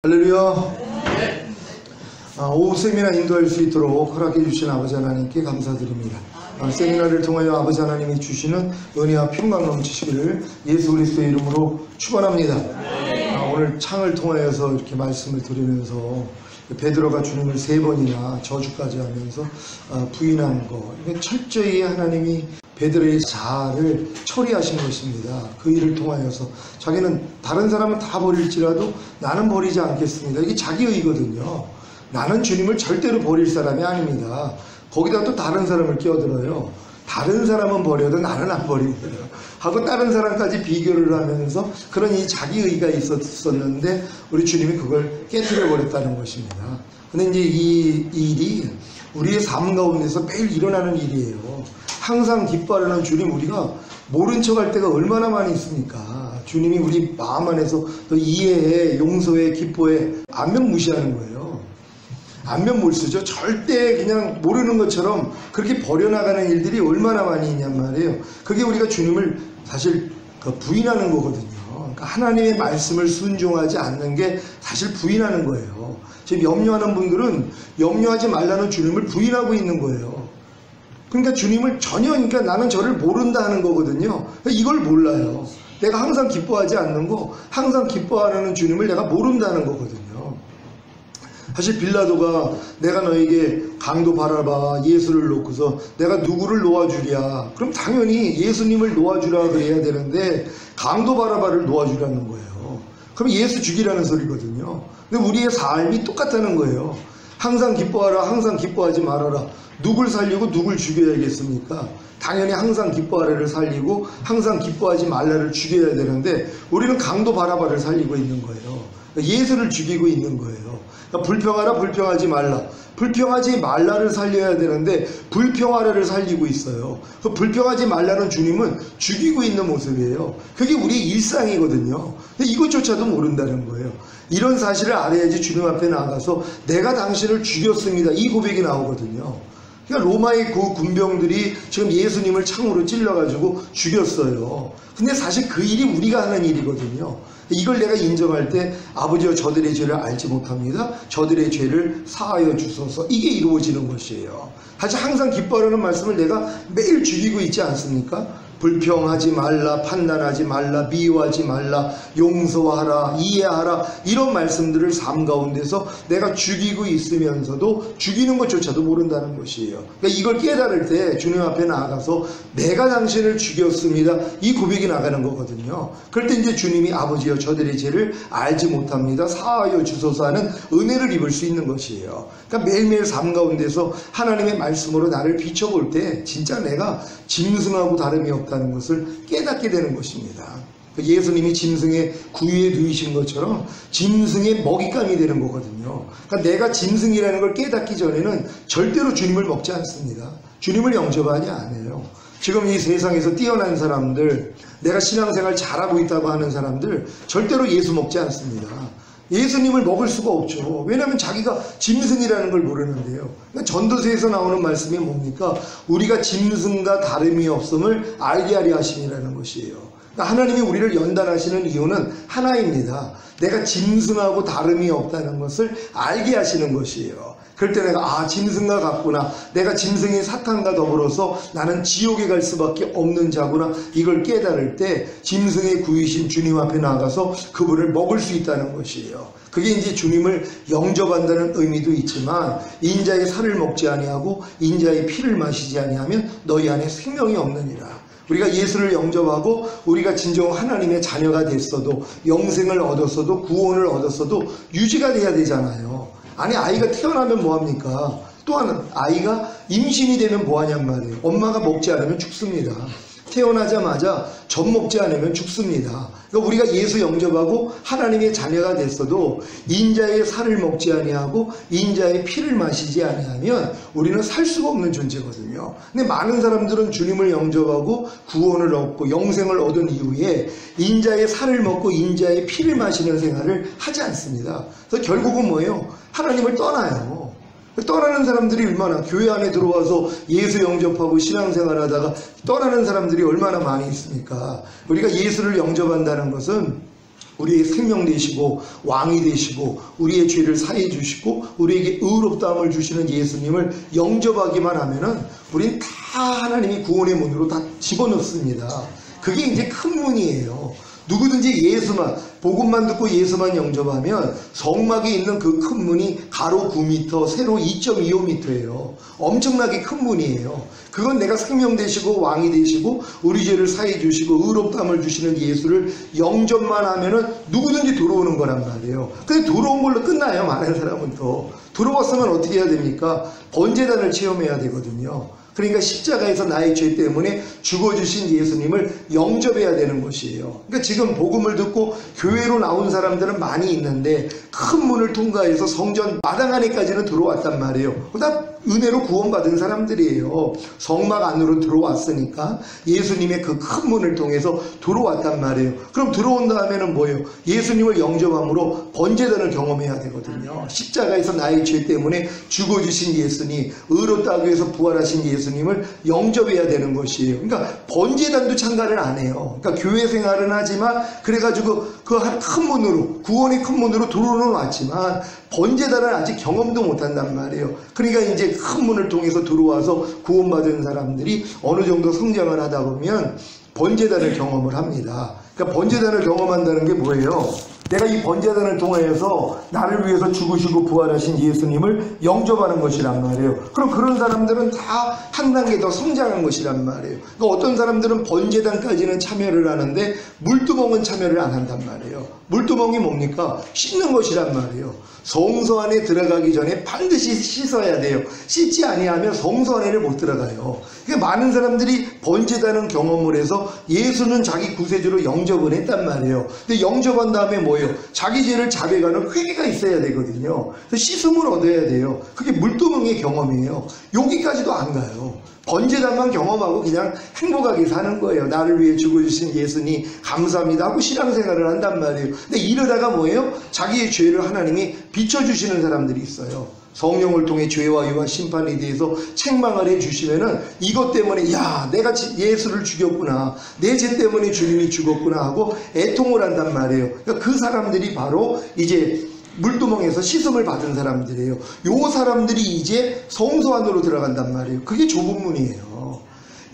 할렐루야. 오후 세미나 인도할 수 있도록 허락해 주신 아버지 하나님께 감사드립니다. 세미나를 통하여 아버지 하나님이 주시는 은혜와 평강 넘치시기를 예수 그리스도의 이름으로 축원합니다. 오늘 창을 통하여서 이렇게 말씀을 드리면서 베드로가 주님을 3번이나 저주까지 하면서 부인한 거, 철저히 하나님이 베드로의 자아를 처리하신 것입니다. 그 일을 통하여서 자기는 다른 사람은 다 버릴지라도 나는 버리지 않겠습니다. 이게 자기 의거든요. 나는 주님을 절대로 버릴 사람이 아닙니다. 거기다 또 다른 사람을 끼어들어요. 다른 사람은 버려도 나는 안 버립니다 하고 다른 사람까지 비교를 하면서 그런 이 자기의가 있었는데 우리 주님이 그걸 깨뜨려 버렸다는 것입니다. 근데 이제 이 일이 우리의 삶 가운데서 매일 일어나는 일이에요. 항상 기뻐하는 주님, 우리가 모른 척 할 때가 얼마나 많이 있습니까? 주님이 우리 마음 안에서 또 이해해, 용서해, 기뻐해, 안면 무시하는 거예요. 안면 못 쓰죠. 절대 그냥 모르는 것처럼 그렇게 버려나가는 일들이 얼마나 많이 있냔 말이에요. 그게 우리가 주님을 사실 부인하는 거거든요. 그러니까 하나님의 말씀을 순종하지 않는 게 사실 부인하는 거예요. 지금 염려하는 분들은 염려하지 말라는 주님을 부인하고 있는 거예요. 그러니까 주님을 전혀, 그러니까 나는 저를 모른다 하는 거거든요. 이걸 몰라요. 내가 항상 기뻐하지 않는 거, 항상 기뻐하는 주님을 내가 모른다는 거거든요. 사실 빌라도가 내가 너에게 강도 바라봐 예수를 놓고서 내가 누구를 놓아주랴, 그럼 당연히 예수님을 놓아주라 그래야 되는데 강도 바라바를 놓아주라는 거예요. 그럼 예수 죽이라는 소리거든요. 근데 우리의 삶이 똑같다는 거예요. 항상 기뻐하라, 항상 기뻐하지 말아라. 누굴 살리고 누굴 죽여야겠습니까? 당연히 항상 기뻐하라를 살리고 항상 기뻐하지 말라를 죽여야 되는데 우리는 강도 바라바를 살리고 있는 거예요. 예수를 죽이고 있는 거예요. 그러니까 불평하라, 불평하지 말라. 불평하지 말라를 살려야 되는데 불평하라를 살리고 있어요. 그 불평하지 말라는 주님은 죽이고 있는 모습이에요. 그게 우리의 일상이거든요. 근데 이것조차도 모른다는 거예요. 이런 사실을 알아야지 주님 앞에 나가서 내가 당신을 죽였습니다, 이 고백이 나오거든요. 그러니까 로마의 그 군병들이 지금 예수님을 창으로 찔러가지고 죽였어요. 근데 사실 그 일이 우리가 하는 일이거든요. 이걸 내가 인정할 때 아버지여 저들의 죄를 알지 못합니다. 저들의 죄를 사하여 주소서. 이게 이루어지는 것이에요. 사실 항상 기뻐하라는 말씀을 내가 매일 죽이고 있지 않습니까? 불평하지 말라, 판단하지 말라, 미워하지 말라, 용서하라, 이해하라, 이런 말씀들을 삶 가운데서 내가 죽이고 있으면서도 죽이는 것조차도 모른다는 것이에요. 그러니까 이걸 깨달을 때 주님 앞에 나아가서 내가 당신을 죽였습니다, 이 고백이 나가는 거거든요. 그럴 때 이제 주님이 아버지여 저들의 죄를 알지 못합니다, 사하여 주소서 하는 은혜를 입을 수 있는 것이에요. 그러니까 매일매일 삶 가운데서 하나님의 말씀으로 나를 비춰볼 때 진짜 내가 짐승하고 다름이 없다는 것을 깨닫게 되는 것입니다. 예수님이 짐승의 구유에 누이신 것처럼 짐승의 먹잇감이 되는 거거든요. 그러니까 내가 짐승이라는 걸 깨닫기 전에는 절대로 주님을 먹지 않습니다. 주님을 영접하지 않아요. 지금 이 세상에서 뛰어난 사람들, 내가 신앙생활 잘하고 있다고 하는 사람들 절대로 예수 먹지 않습니다. 예수님을 먹을 수가 없죠. 왜냐하면 자기가 짐승이라는 걸 모르는데요. 그러니까 전도서에서 나오는 말씀이 뭡니까? 우리가 짐승과 다름이 없음을 알게 하려 하심이라는 것이에요. 그러니까 하나님이 우리를 연단하시는 이유는 하나입니다. 내가 짐승하고 다름이 없다는 것을 알게 하시는 것이에요. 그럴 때 내가 짐승과 같구나, 내가 짐승인 사탄과 더불어서 나는 지옥에 갈 수밖에 없는 자구나, 이걸 깨달을 때 짐승의 구이신 주님 앞에 나가서 그분을 먹을 수 있다는 것이에요. 그게 이제 주님을 영접한다는 의미도 있지만 인자의 살을 먹지 아니하고 인자의 피를 마시지 아니하면 너희 안에 생명이 없느니라. 우리가 예수를 영접하고 우리가 진정 하나님의 자녀가 됐어도, 영생을 얻었어도, 구원을 얻었어도 유지가 돼야 되잖아요. 아니, 아이가 태어나면 뭐합니까? 또한 아이가 임신이 되면 뭐하냔 말이에요. 엄마가 먹지 않으면 죽습니다. 태어나자마자 젖 먹지 않으면 죽습니다. 그러니까 우리가 예수 영접하고 하나님의 자녀가 됐어도 인자의 살을 먹지 아니하고 인자의 피를 마시지 아니하면 우리는 살 수가 없는 존재거든요. 근데 많은 사람들은 주님을 영접하고 구원을 얻고 영생을 얻은 이후에 인자의 살을 먹고 인자의 피를 마시는 생활을 하지 않습니다. 그래서 결국은 뭐예요? 하나님을 떠나요. 떠나는 사람들이 얼마나, 교회 안에 들어와서 예수 영접하고 신앙생활 하다가 떠나는 사람들이 얼마나 많이 있습니까? 우리가 예수를 영접한다는 것은 우리의 생명 되시고 왕이 되시고 우리의 죄를 사해 주시고 우리에게 의롭다함을 주시는 예수님을 영접하기만 하면은 우린 다 하나님이 구원의 문으로 다 집어넣습니다. 그게 이제 큰 문이에요. 누구든지 예수만, 복음만 듣고 예수만 영접하면 성막에 있는 그 큰 문이 가로 9m, 세로 2.25m예요. 엄청나게 큰 문이에요. 그건 내가 생명 되시고 왕이 되시고 우리 죄를 사해 주시고 의롭다함을 주시는 예수를 영접만 하면은 누구든지 들어오는 거란 말이에요. 근데 들어온 걸로 끝나요. 많은 사람은 또. 들어왔으면 어떻게 해야 됩니까? 번제단을 체험해야 되거든요. 그러니까 십자가에서 나의 죄 때문에 죽어주신 예수님을 영접해야 되는 것이에요. 그러니까 지금 복음을 듣고 교회로 나온 사람들은 많이 있는데 큰 문을 통과해서 성전 마당 안에까지는 들어왔단 말이에요. 다 은혜로 구원받은 사람들이에요. 성막 안으로 들어왔으니까 예수님의 그 큰 문을 통해서 들어왔단 말이에요. 그럼 들어온 다음에는 뭐예요? 예수님을 영접함으로 번제단을 경험해야 되거든요. 십자가에서 나의 죄 때문에 죽어주신 예수님, 의롭다 하기 위해서 부활하신 예수님을 영접해야 되는 것이에요. 그러니까 번제단도 참가를 안 해요. 그러니까 교회 생활은 하지만 그래가지고 그 큰 문으로, 구원의 큰 문으로 들어오는 왔지만 번제단을 아직 경험도 못한단 말이에요. 그러니까 이제 큰 문을 통해서 들어와서 구원받은 사람들이 어느 정도 성장을 하다 보면 번제단을 경험을 합니다. 그러니까 번제단을 경험한다는 게 뭐예요? 내가 이 번제단을 통하여서 나를 위해서 죽으시고 부활하신 예수님을 영접하는 것이란 말이에요. 그럼 그런 사람들은 다 한 단계 더 성장한 것이란 말이에요. 그러니까 어떤 사람들은 번제단까지는 참여를 하는데 물두멍은 참여를 안 한단 말이에요. 물두멍이 뭡니까? 씻는 것이란 말이에요. 성소 안에 들어가기 전에 반드시 씻어야 돼요. 씻지 아니하면 성소 안에를 못 들어가요. 그러니까 많은 사람들이 번제단은 경험을 해서 예수는 자기 구세주로 영접을 했단 말이에요. 근데 영접한 다음에 뭐예요? 자기 죄를 자백하는 회개가 있어야 되거든요. 그래서 씻음을 얻어야 돼요. 그게 물두멍의 경험이에요. 여기까지도 안 가요. 번제단만 경험하고 그냥 행복하게 사는 거예요. 나를 위해 죽어주신 예수님 감사합니다 하고 신앙생활을 한단 말이에요. 근데 이러다가 뭐예요? 자기의 죄를 하나님이 비춰주시는 사람들이 있어요. 성령을 통해 죄와 유와 심판에 대해서 책망을 해주시면은 이것 때문에 야 내가 예수를 죽였구나, 내 죄 때문에 주님이 죽었구나 하고 애통을 한단 말이에요. 그러니까 그 사람들이 바로 이제 물두멍에서 씻음을 받은 사람들이에요. 요 사람들이 이제 성소 안으로 들어간단 말이에요. 그게 좁은 문이에요.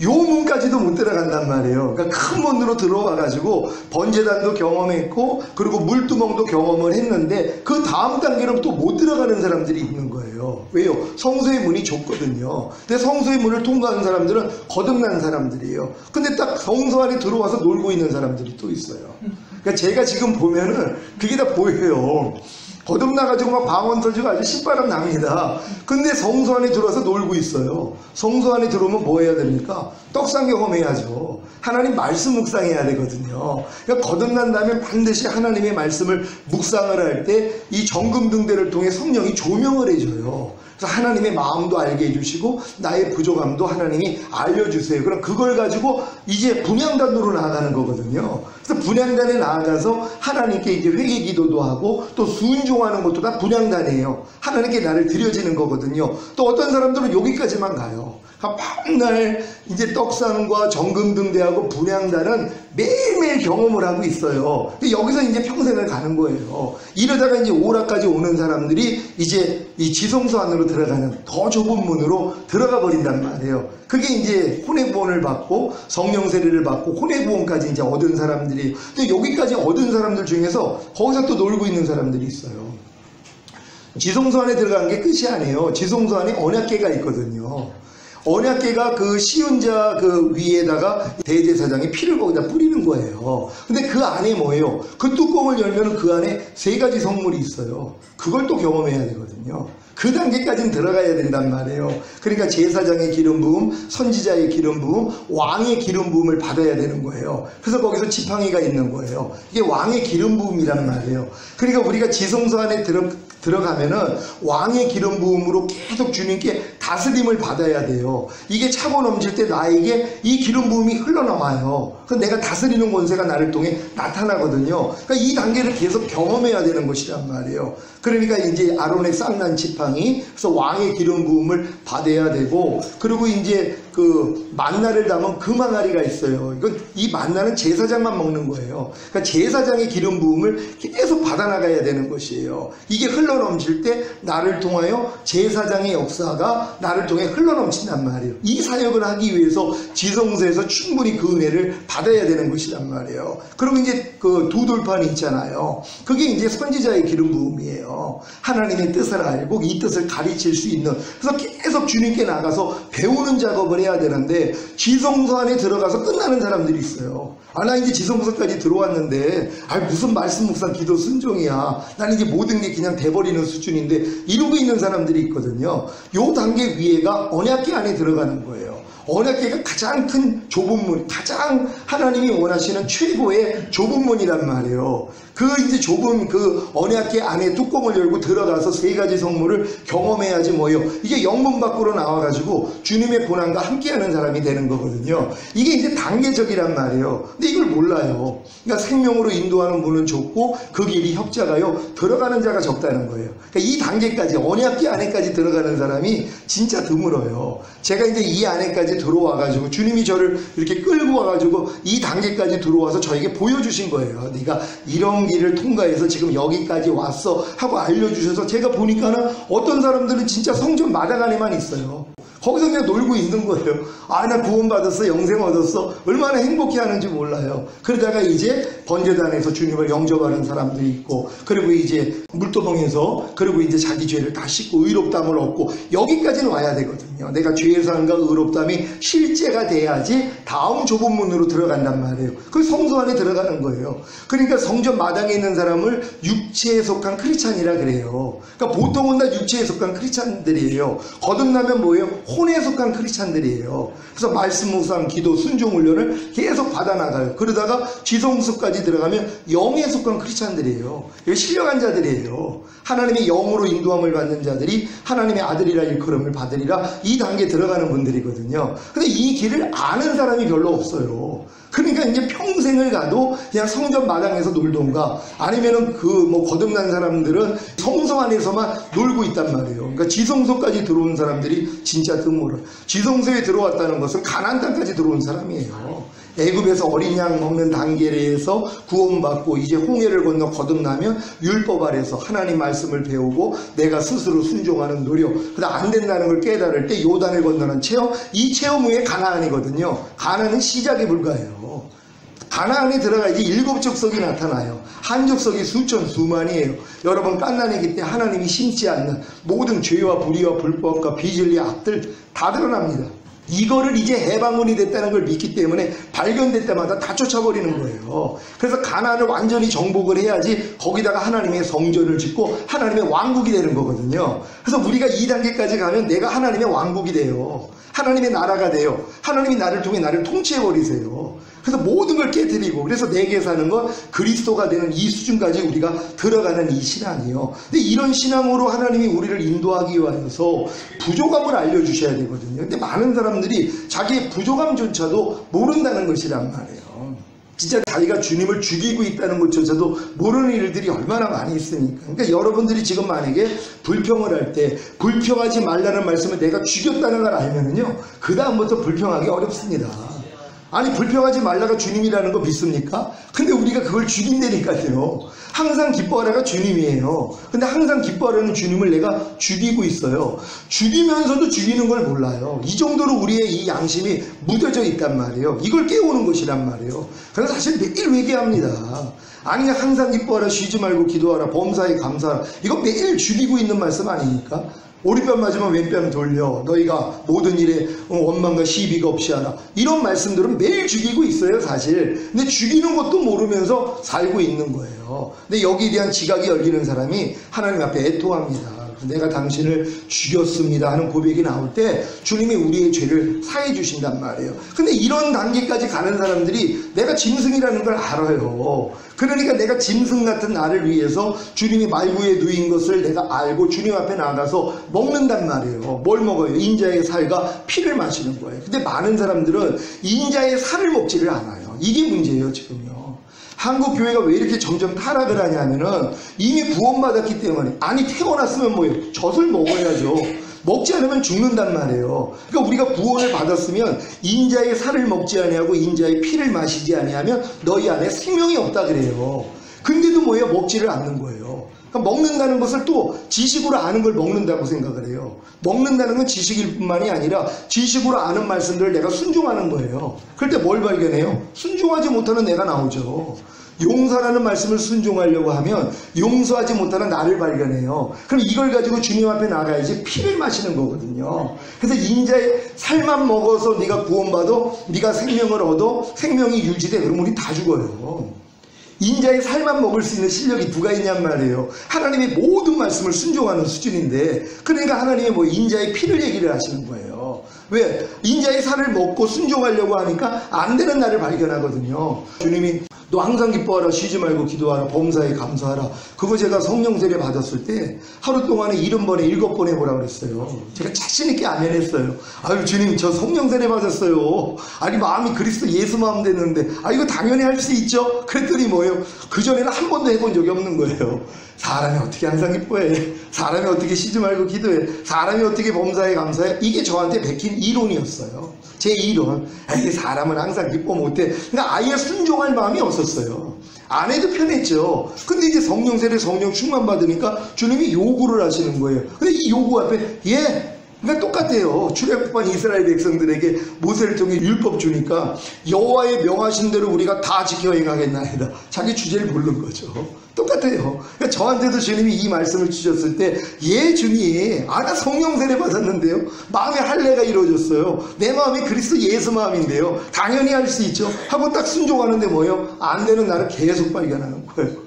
요 문까지도 못 들어간단 말이에요. 그러니까 큰 문으로 들어와가지고 번제단도 경험했고 그리고 물두멍도 경험을 했는데 그 다음 단계로 또 못 들어가는 사람들이 있는 거예요. 왜요? 성소의 문이 좁거든요. 근데 성소의 문을 통과한 사람들은 거듭난 사람들이에요. 근데 딱 성소 안에 들어와서 놀고 있는 사람들이 또 있어요. 그러니까 제가 지금 보면은 그게 다 보여요. 거듭나가지고 막 방언 터지고 아주 신바람 납니다. 근데 성소 안에 들어와서 놀고 있어요. 성소 안에 들어오면 뭐 해야 됩니까? 떡상 경험해야죠. 하나님 말씀 묵상해야 되거든요. 그러니까 거듭난 다음에 반드시 하나님의 말씀을 묵상을 할 때 이 정금등대를 통해 성령이 조명을 해줘요. 그래서 하나님의 마음도 알게 해주시고 나의 부족함도 하나님이 알려주세요. 그럼 그걸 가지고 이제 분향단으로 나아가는 거거든요. 그래서 분향단에 나아가서 하나님께 이제 회개 기도도 하고 또 순종하는 것도 다 분향단이에요. 하나님께 나를 드려지는 거거든요. 또 어떤 사람들은 여기까지만 가요. 맨날 이제 떡상과 정금등대하고 분향단은 매일매일 경험을 하고 있어요. 여기서 이제 평생을 가는 거예요. 이러다가 이제 오라까지 오는 사람들이 이제 이 지성소 안으로 들어가는 더 좁은 문으로 들어가 버린단 말이에요. 그게 이제 혼외구원을 받고 성령 세례를 받고 혼외구원까지 이제 얻은 사람들이. 근데 여기까지 얻은 사람들 중에서 거기서 또 놀고 있는 사람들이 있어요. 지성소 안에 들어가는 게 끝이 아니에요. 지성소 안에 언약궤가 있거든요. 언약궤가 그 시운자 그 위에다가 대제사장이 피를 거기다 뿌리는 거예요. 근데 그 안에 뭐예요? 그 뚜껑을 열면 그 안에 3가지 성물이 있어요. 그걸 또 경험해야 되거든요. 그 단계까지는 들어가야 된단 말이에요. 그러니까 제사장의 기름 부음, 선지자의 기름 부음, 왕의 기름 부음을 받아야 되는 거예요. 그래서 거기서 지팡이가 있는 거예요. 이게 왕의 기름 부음이란 말이에요. 그러니까 우리가 지성소 안에 들어가면은 왕의 기름 부음으로 계속 주님께 다스림을 받아야 돼요. 이게 차고 넘칠 때 나에게 이 기름 부음이 흘러나와요. 그럼 내가 다스리는 권세가 나를 통해 나타나거든요. 그러니까 이 단계를 계속 경험해야 되는 것이란 말이에요. 그러니까 이제 아론의 쌍난 지팡이, 그래서 왕의 기름 부음을 받아야 되고, 그리고 이제 그 만나를 담은 금항아리가 있어요. 이 만나는 제사장만 먹는 거예요. 그러니까 제사장의 기름 부음을 계속 받아나가야 되는 것이에요. 이게 흘러넘칠 때 나를 통하여 제사장의 역사가 나를 통해 흘러넘친단 말이에요. 이 사역을 하기 위해서 지성소에서 충분히 그 은혜를 받아야 되는 것이란 말이에요. 그리고 이제 그 두 돌판이 있잖아요. 그게 이제 선지자의 기름 부음이에요. 하나님의 뜻을 알고 이 뜻을 가르칠 수 있는, 그래서 계속 주님께 나가서 배우는 작업을 해야 되는데, 지성소 안에 들어가서 끝나는 사람들이 있어요. 나 이제 지성소까지 들어왔는데 무슨 말씀 묵상 기도 순종이야, 나는 이제 모든 게 그냥 돼버리는 수준인데, 이러고 있는 사람들이 있거든요. 요 단계 위에가 언약궤 안에 들어가는 거예요. 언약궤가 가장 큰 좁은 문, 가장 하나님이 원하시는 최고의 좁은 문이란 말이에요. 그 이제 좁은 그 언약궤 안에 뚜껑을 열고 들어가서 세 가지 성물을 경험해야지 뭐예요. 이게 영문 밖으로 나와가지고 주님의 고난과 함께하는 사람이 되는 거거든요. 이게 이제 단계적이란 말이에요. 근데 이걸 몰라요. 그러니까 생명으로 인도하는 문은 좁고 그 길이 협자가요, 들어가는 자가 적다는 거예요. 그러니까 이 단계까지, 언약궤 안에까지 들어가는 사람이 진짜 드물어요. 제가 이제 이 안에까지 들어와가지고 주님이 저를 이렇게 끌고 와가지고 이 단계까지 들어와서 저에게 보여주신 거예요. 네가 이런 길을 통과해서 지금 여기까지 왔어 하고 알려주셔서, 제가 보니까는 어떤 사람들은 진짜 성전 마당 안에만 있어요. 거기서 그냥 놀고 있는 거예요. 나 구원받았어, 영생 얻었어, 얼마나 행복해 하는지 몰라요. 그러다가 이제 번제단에서 주님을 영접하는 사람들이 있고, 그리고 이제 물도봉에서, 그리고 이제 자기 죄를 다 씻고 의롭다함을 얻고, 여기까지는 와야 되거든요. 내가 죄사함과 의롭다함이 실제가 돼야지 다음 좁은 문으로 들어간단 말이에요. 그 성소 안에 들어가는 거예요. 그러니까 성전 마당에 있는 사람을 육체에 속한 크리스찬이라 그래요. 그러니까 보통은 다 육체에 속한 크리스찬들이에요. 거듭나면 뭐예요? 혼에 속한 크리스찬들이에요. 그래서 말씀 묵상, 기도, 순종 훈련을 계속 받아나가요. 그러다가 지성소까지 들어가면 영에 속한 크리스찬들이에요. 신령한 자들이에요. 하나님의 영으로 인도함을 받는 자들이 하나님의 아들이라 일컬음을 받으리라, 이 단계에 들어가는 분들이거든요. 근데 이 길을 아는 사람이 별로 없어요. 그러니까 이제 평생을 가도 그냥 성전 마당에서 놀던가, 아니면은 그 뭐 거듭난 사람들은 성소 안에서만 놀고 있단 말이에요. 그러니까 지성소까지 들어온 사람들이 진짜 드물어요. 지성소에 들어왔다는 것은 가나안 땅까지 들어온 사람이에요. 애굽에서 어린 양 먹는 단계에서 구원받고 이제 홍해를 건너 거듭나면 율법 아래서 하나님 말씀을 배우고 내가 스스로 순종하는 노력, 그다음 안 된다는 걸 깨달을 때 요단을 건너는 체험, 이 체험 후에 가나안이거든요. 가나안은 시작에 불과해요. 가나안에 들어가야지 일곱 족속이 나타나요. 한 족속이 수천 수만이에요. 여러분, 갓난아기 때 하나님이 심지 않는 모든 죄와 불의와 불법과 비진리 악들 다 드러납니다. 이거를 이제 해방군이 됐다는 걸 믿기 때문에 발견될 때마다 다 쫓아버리는 거예요. 그래서 가나안을 완전히 정복을 해야지 거기다가 하나님의 성전을 짓고 하나님의 왕국이 되는 거거든요. 그래서 우리가 2단계까지 가면 내가 하나님의 왕국이 돼요. 하나님의 나라가 돼요. 하나님이 나를 통해 나를 통치해버리세요. 그래서 모든 걸 깨뜨리고, 그래서 내게 사는 건 그리스도가 되는 이 수준까지 우리가 들어가는 이 신앙이요. 근데 이런 신앙으로 하나님이 우리를 인도하기 위해서 부족함을 알려주셔야 되거든요. 근데 많은 사람들이 자기의 부족함조차도 모른다는 것이란 말이에요. 진짜 자기가 주님을 죽이고 있다는 것조차도 모르는 일들이 얼마나 많이 있으니까. 그러니까 여러분들이 지금 만약에 불평을 할 때 불평하지 말라는 말씀을 내가 죽였다는 걸 알면은요, 그 다음부터 불평하기 어렵습니다. 아니, 불평하지 말라가 주님이라는 거 믿습니까? 근데 우리가 그걸 죽인다니까요. 항상 기뻐하라가 주님이에요. 근데 항상 기뻐하라는 주님을 내가 죽이고 있어요. 죽이면서도 죽이는 걸 몰라요. 이 정도로 우리의 이 양심이 묻어져 있단 말이에요. 이걸 깨우는 것이란 말이에요. 그래서 사실 매일 회개합니다. 아니, 항상 기뻐하라, 쉬지 말고 기도하라, 범사에 감사하라. 이거 매일 죽이고 있는 말씀 아닙니까? 오른뺨 맞으면 왼뺨 돌려, 너희가 모든 일에 원망과 시비가 없이 하라. 이런 말씀들은 매일 죽이고 있어요, 사실. 근데 죽이는 것도 모르면서 살고 있는 거예요. 근데 여기에 대한 지각이 열리는 사람이 하나님 앞에 애통합니다. 내가 당신을 죽였습니다 하는 고백이 나올 때 주님이 우리의 죄를 사해 주신단 말이에요. 근데 이런 단계까지 가는 사람들이 내가 짐승이라는 걸 알아요. 그러니까 내가 짐승 같은 나를 위해서 주님이 말구에 누인 것을 내가 알고 주님 앞에 나가서 먹는단 말이에요. 뭘 먹어요? 인자의 살과 피를 마시는 거예요. 근데 많은 사람들은 인자의 살을 먹지를 않아요. 이게 문제예요, 지금요. 한국 교회가 왜 이렇게 점점 타락을 하냐면은 이미 구원받았기 때문에. 아니, 태어났으면 뭐예요? 젖을 먹어야죠. 먹지 않으면 죽는단 말이에요. 그러니까 우리가 구원을 받았으면 인자의 살을 먹지 아니하고 인자의 피를 마시지 아니하면 너희 안에 생명이 없다 그래요. 근데도 뭐예요? 먹지를 않는 거예요. 그러니까 먹는다는 것을 또 지식으로 아는 걸 먹는다고 생각을 해요. 먹는다는 건 지식일 뿐만이 아니라 지식으로 아는 말씀들을 내가 순종하는 거예요. 그럴 때 뭘 발견해요? 순종하지 못하는 내가 나오죠. 용서라는 말씀을 순종하려고 하면 용서하지 못하는 나를 발견해요. 그럼 이걸 가지고 주님 앞에 나가야지 피를 마시는 거거든요. 그래서 인자의 살만 먹어서 네가 구원받아, 네가 생명을 얻어, 생명이 유지돼. 그럼 우리 다 죽어요. 인자의 살만 먹을 수 있는 실력이 누가 있냔 말이에요. 하나님의 모든 말씀을 순종하는 수준인데, 그러니까 하나님이 뭐 인자의 피를 얘기를 하시는 거예요. 왜? 인자의 살을 먹고 순종하려고 하니까 안 되는 나를 발견하거든요. 주님이 너 항상 기뻐하라, 쉬지 말고 기도하라, 범사에 감사하라. 그거 제가 성령 세례 받았을 때 하루 동안에 70번에 7번 해보라 그랬어요. 제가 자신있게 안 해냈어요. 아유, 주님, 저 성령 세례 받았어요. 아니, 마음이 그리스도 예수 마음 됐는데, 아, 이거 당연히 할 수 있죠? 그랬더니 뭐예요? 그전에는 한 번도 해본 적이 없는 거예요. 사람이 어떻게 항상 기뻐해? 사람이 어떻게 쉬지 말고 기도해? 사람이 어떻게 범사에 감사해? 이게 저한테 베낀 이론이었어요. 제 이론. 에이, 사람은 항상 기뻐 못해. 그러니까 아예 순종할 마음이 없었어요. 안 해도 편했죠. 근데 이제 성령 세례, 성령 충만 받으니까 주님이 요구를 하시는 거예요. 근데 이 요구 앞에 그러니까 똑같아요. 출애굽한 이스라엘 백성들에게 모세를 통해 율법 주니까 여호와의 명하신 대로 우리가 다 지켜 행하겠나이다. 자기 주제를 부른 거죠. 똑같아요. 그러니까 저한테도 주님이 이 말씀을 주셨을 때, 예, 주님, 나 성령 세례 받았는데요. 마음에 할례가 이루어졌어요. 내 마음이 그리스도 예수 마음인데요. 당연히 할 수 있죠. 하고 딱 순종하는데 뭐예요? 안 되는 나를 계속 발견하는 거예요.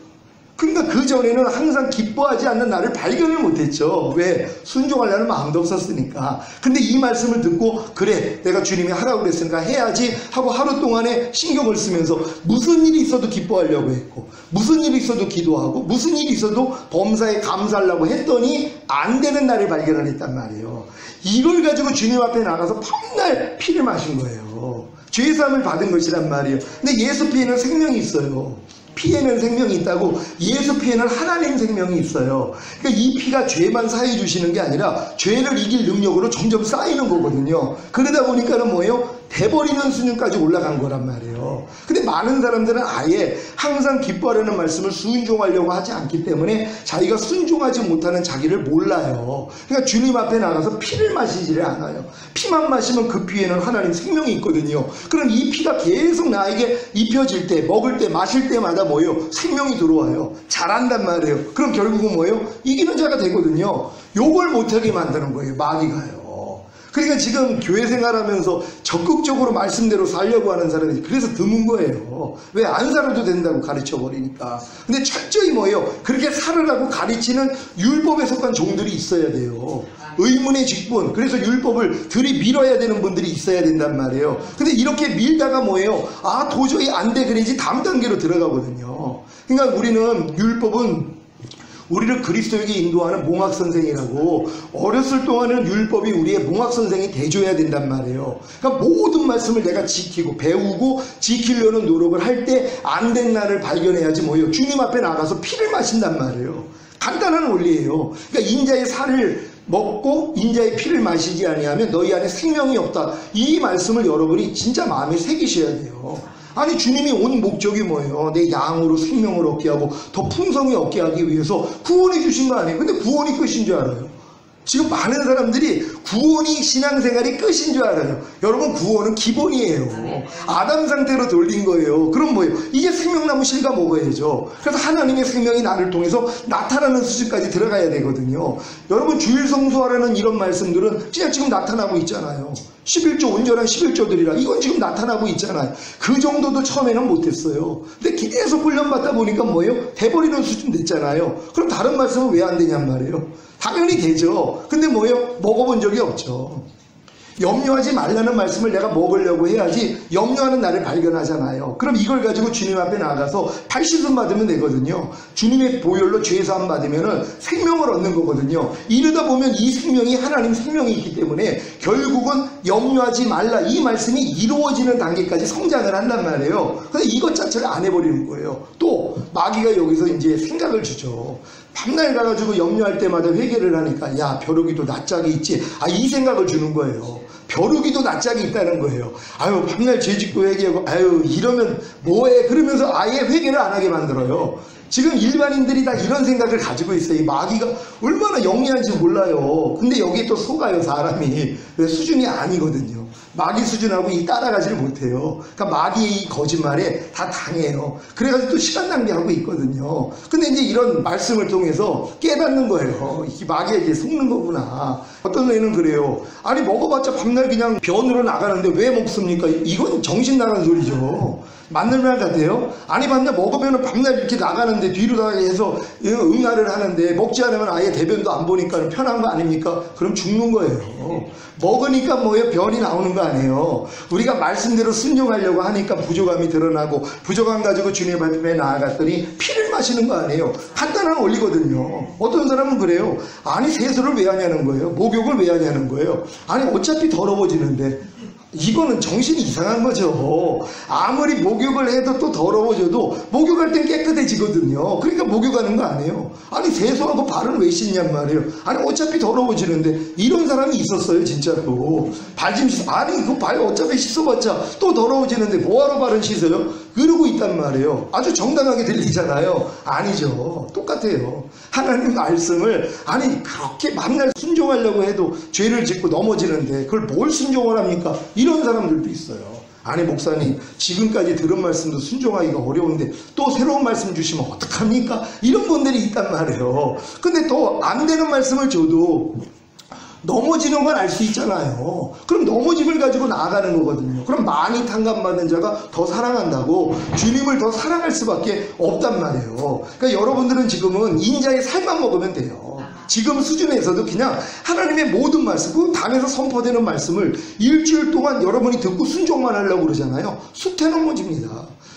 그러니까 그전에는 항상 기뻐하지 않는 나를 발견을 못했죠. 왜? 순종하려는 마음도 없었으니까. 근데 이 말씀을 듣고, 그래, 내가 주님이 하라고 그랬으니까 해야지 하고 하루 동안에 신경을 쓰면서 무슨 일이 있어도 기뻐하려고 했고, 무슨 일이 있어도 기도하고, 무슨 일이 있어도 범사에 감사하려고 했더니 안 되는 나를 발견을 했단 말이에요. 이걸 가지고 주님 앞에 나가서 밤날 피를 마신 거예요. 죄사함을 받은 것이란 말이에요. 근데 예수 피에는 생명이 있어요. 피에는 생명이 있다고. 예수 피에는 하나님 생명이 있어요. 그러니까 이 피가 죄만 사해 주시는 게 아니라 죄를 이길 능력으로 점점 쌓이는 거거든요. 그러다 보니까는 뭐예요? 돼버리는 수준까지 올라간 거란 말이에요. 근데 많은 사람들은 아예 항상 기뻐하려는 말씀을 순종하려고 하지 않기 때문에 자기가 순종하지 못하는 자기를 몰라요. 그러니까 주님 앞에 나가서 피를 마시지를 않아요. 피만 마시면 그 피에는 하나님 생명이 있거든요. 그럼 이 피가 계속 나에게 입혀질 때, 먹을 때, 마실 때마다 뭐예요? 생명이 들어와요. 자란단 말이에요. 그럼 결국은 뭐예요? 이기는 자가 되거든요. 요걸 못하게 만드는 거예요. 마귀가요. 그러니까 지금 교회 생활하면서 적극적으로 말씀대로 살려고 하는 사람이 그래서 드문 거예요. 왜? 안 살아도 된다고 가르쳐버리니까. 근데 철저히 뭐예요? 그렇게 살으라고 가르치는 율법에 속한 종들이 있어야 돼요. 의문의 직분. 그래서 율법을 들이밀어야 되는 분들이 있어야 된단 말이에요. 근데 이렇게 밀다가 뭐예요? 아, 도저히 안 돼. 그래야지 다음 단계로 들어가거든요. 그러니까 우리는 율법은 우리를 그리스도에게 인도하는 몽학선생이라고, 어렸을 동안은 율법이 우리의 몽학선생이 돼줘야 된단 말이에요. 그러니까 모든 말씀을 내가 지키고 배우고 지키려는 노력을 할 때 안 된 나를 발견해야지 뭐예요? 주님 앞에 나가서 피를 마신단 말이에요. 간단한 원리예요. 그러니까 인자의 살을 먹고 인자의 피를 마시지 아니하면 너희 안에 생명이 없다. 이 말씀을 여러분이 진짜 마음에 새기셔야 돼요. 아니, 주님이 온 목적이 뭐예요? 내 양으로 생명을 얻게 하고 더 풍성히 얻게 하기 위해서 구원해 주신 거 아니에요? 근데 구원이 끝인 줄 알아요. 지금 많은 사람들이 구원이 신앙생활이 끝인 줄 알아요. 여러분, 구원은 기본이에요. 아담 상태로 돌린 거예요. 그럼 뭐예요? 이제 생명나무 실과 먹어야죠. 그래서 하나님의 생명이 나를 통해서 나타나는 수준까지 들어가야 되거든요. 여러분, 주일 성수하라는 이런 말씀들은 그냥 지금 나타나고 있잖아요. 11조 온전한 11조들이라 이건 지금 나타나고 있잖아요. 그 정도도 처음에는 못했어요. 근데 계속 훈련받다 보니까 뭐예요? 돼버리는 수준 됐잖아요. 그럼 다른 말씀은 왜 안 되냔 말이에요. 당연히 되죠. 근데 뭐예요? 먹어본 적이 없죠. 염려하지 말라는 말씀을 내가 먹으려고 해야지 염려하는 나를 발견하잖아요. 그럼 이걸 가지고 주님 앞에 나가서 발씻음 받으면 되거든요. 주님의 보혈로 죄사함 받으면 생명을 얻는 거거든요. 이러다 보면 이 생명이 하나님 생명이 있기 때문에 결국은 염려하지 말라 이 말씀이 이루어지는 단계까지 성장을 한단 말이에요. 근데 이것 자체를 안 해버리는 거예요. 또 마귀가 여기서 이제 생각을 주죠. 밤날 가가지고 염려할 때마다 회개를 하니까 야 벼룩이도 낯짝이 있지. 이 생각을 주는 거예요. 벼룩이도 낯짝이 있다는 거예요. 아유 밤날 죄짓고 회개하고 아유 이러면 뭐해 그러면서 아예 회개를 안 하게 만들어요. 지금 일반인들이 다 이런 생각을 가지고 있어요. 이 마귀가 얼마나 영리한지 몰라요. 근데 여기에 또 속아요 사람이. 수준이 아니거든요. 마귀 수준하고 따라가지를 못해요. 그러니까 마귀의 이 거짓말에 다 당해요. 그래가지고 또 시간 낭비하고 있거든요. 근데 이제 이런 말씀을 통해서 깨닫는 거예요. 이 마귀에게 속는 거구나. 어떤 애는 그래요. 아니 먹어봤자 밤날 그냥 변으로 나가는데 왜 먹습니까? 이건 정신 나간 소리죠. 맞는 말 같아요? 아니 밤날 먹으면 밤날 이렇게 나가는데 뒤로 나가서 응아를 하는데 먹지 않으면 아예 대변도 안 보니까 편한 거 아닙니까? 그럼 죽는 거예요. 먹으니까 뭐예요? 변이 나오는 거 아니에요. 우리가 말씀대로 순종하려고 하니까 부족함이 드러나고 부족함 가지고 주님 앞에 나아갔더니 피를 마시는 거 아니에요. 간단한 원리거든요. 어떤 사람은 그래요. 아니 세수를 왜 하냐는 거예요. 목욕을 왜 하냐는 거예요. 아니 어차피 더러워지는데. 이거는 정신이 이상한 거죠. 아무리 목욕을 해도 또 더러워져도 목욕할 땐 깨끗해지거든요. 그러니까 목욕하는 거 아니에요. 아니 세수하고 발은 왜 씻냔 말이에요. 아니 어차피 더러워지는데. 이런 사람이 있었어요 진짜로. 발 좀 씻어. 아니 그 발 어차피 씻어봤자 또 더러워지는데 뭐하러 발은 씻어요? 그러고 있단 말이에요. 아주 정당하게 들리잖아요. 아니죠. 똑같아요. 하나님 말씀을 아니 그렇게 만날 순종하려고 해도 죄를 짓고 넘어지는데 그걸 뭘 순종을 합니까? 이런 사람들도 있어요. 아니 목사님 지금까지 들은 말씀도 순종하기가 어려운데 또 새로운 말씀 주시면 어떡합니까? 이런 분들이 있단 말이에요. 근데 또 안 되는 말씀을 줘도 넘어지는 건 알 수 있잖아요. 그럼 넘어짐을 가지고 나아가는 거거든요. 그럼 많이 탕감받는 자가 더 사랑한다고 주님을 더 사랑할 수밖에 없단 말이에요. 그러니까 여러분들은 지금은 인자의 살만 먹으면 돼요. 지금 수준에서도 그냥 하나님의 모든 말씀, 그 담에서 선포되는 말씀을 일주일 동안 여러분이 듣고 순종만 하려고 그러잖아요. 숱해 넘어집니다.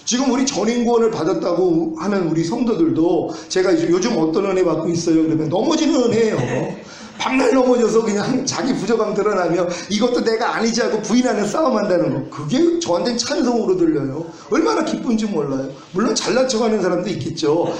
지금 우리 전인구원을 받았다고 하는 우리 성도들도 제가 요즘 어떤 은혜 받고 있어요? 그러면 넘어지는 은혜예요. 밤날 넘어져서 그냥 자기 부족함 드러나며 이것도 내가 아니지 하고 부인하는 싸움한다는 거. 그게 저한테는 찬성으로 들려요. 얼마나 기쁜지 몰라요. 물론 잘난 척하는 사람도 있겠죠.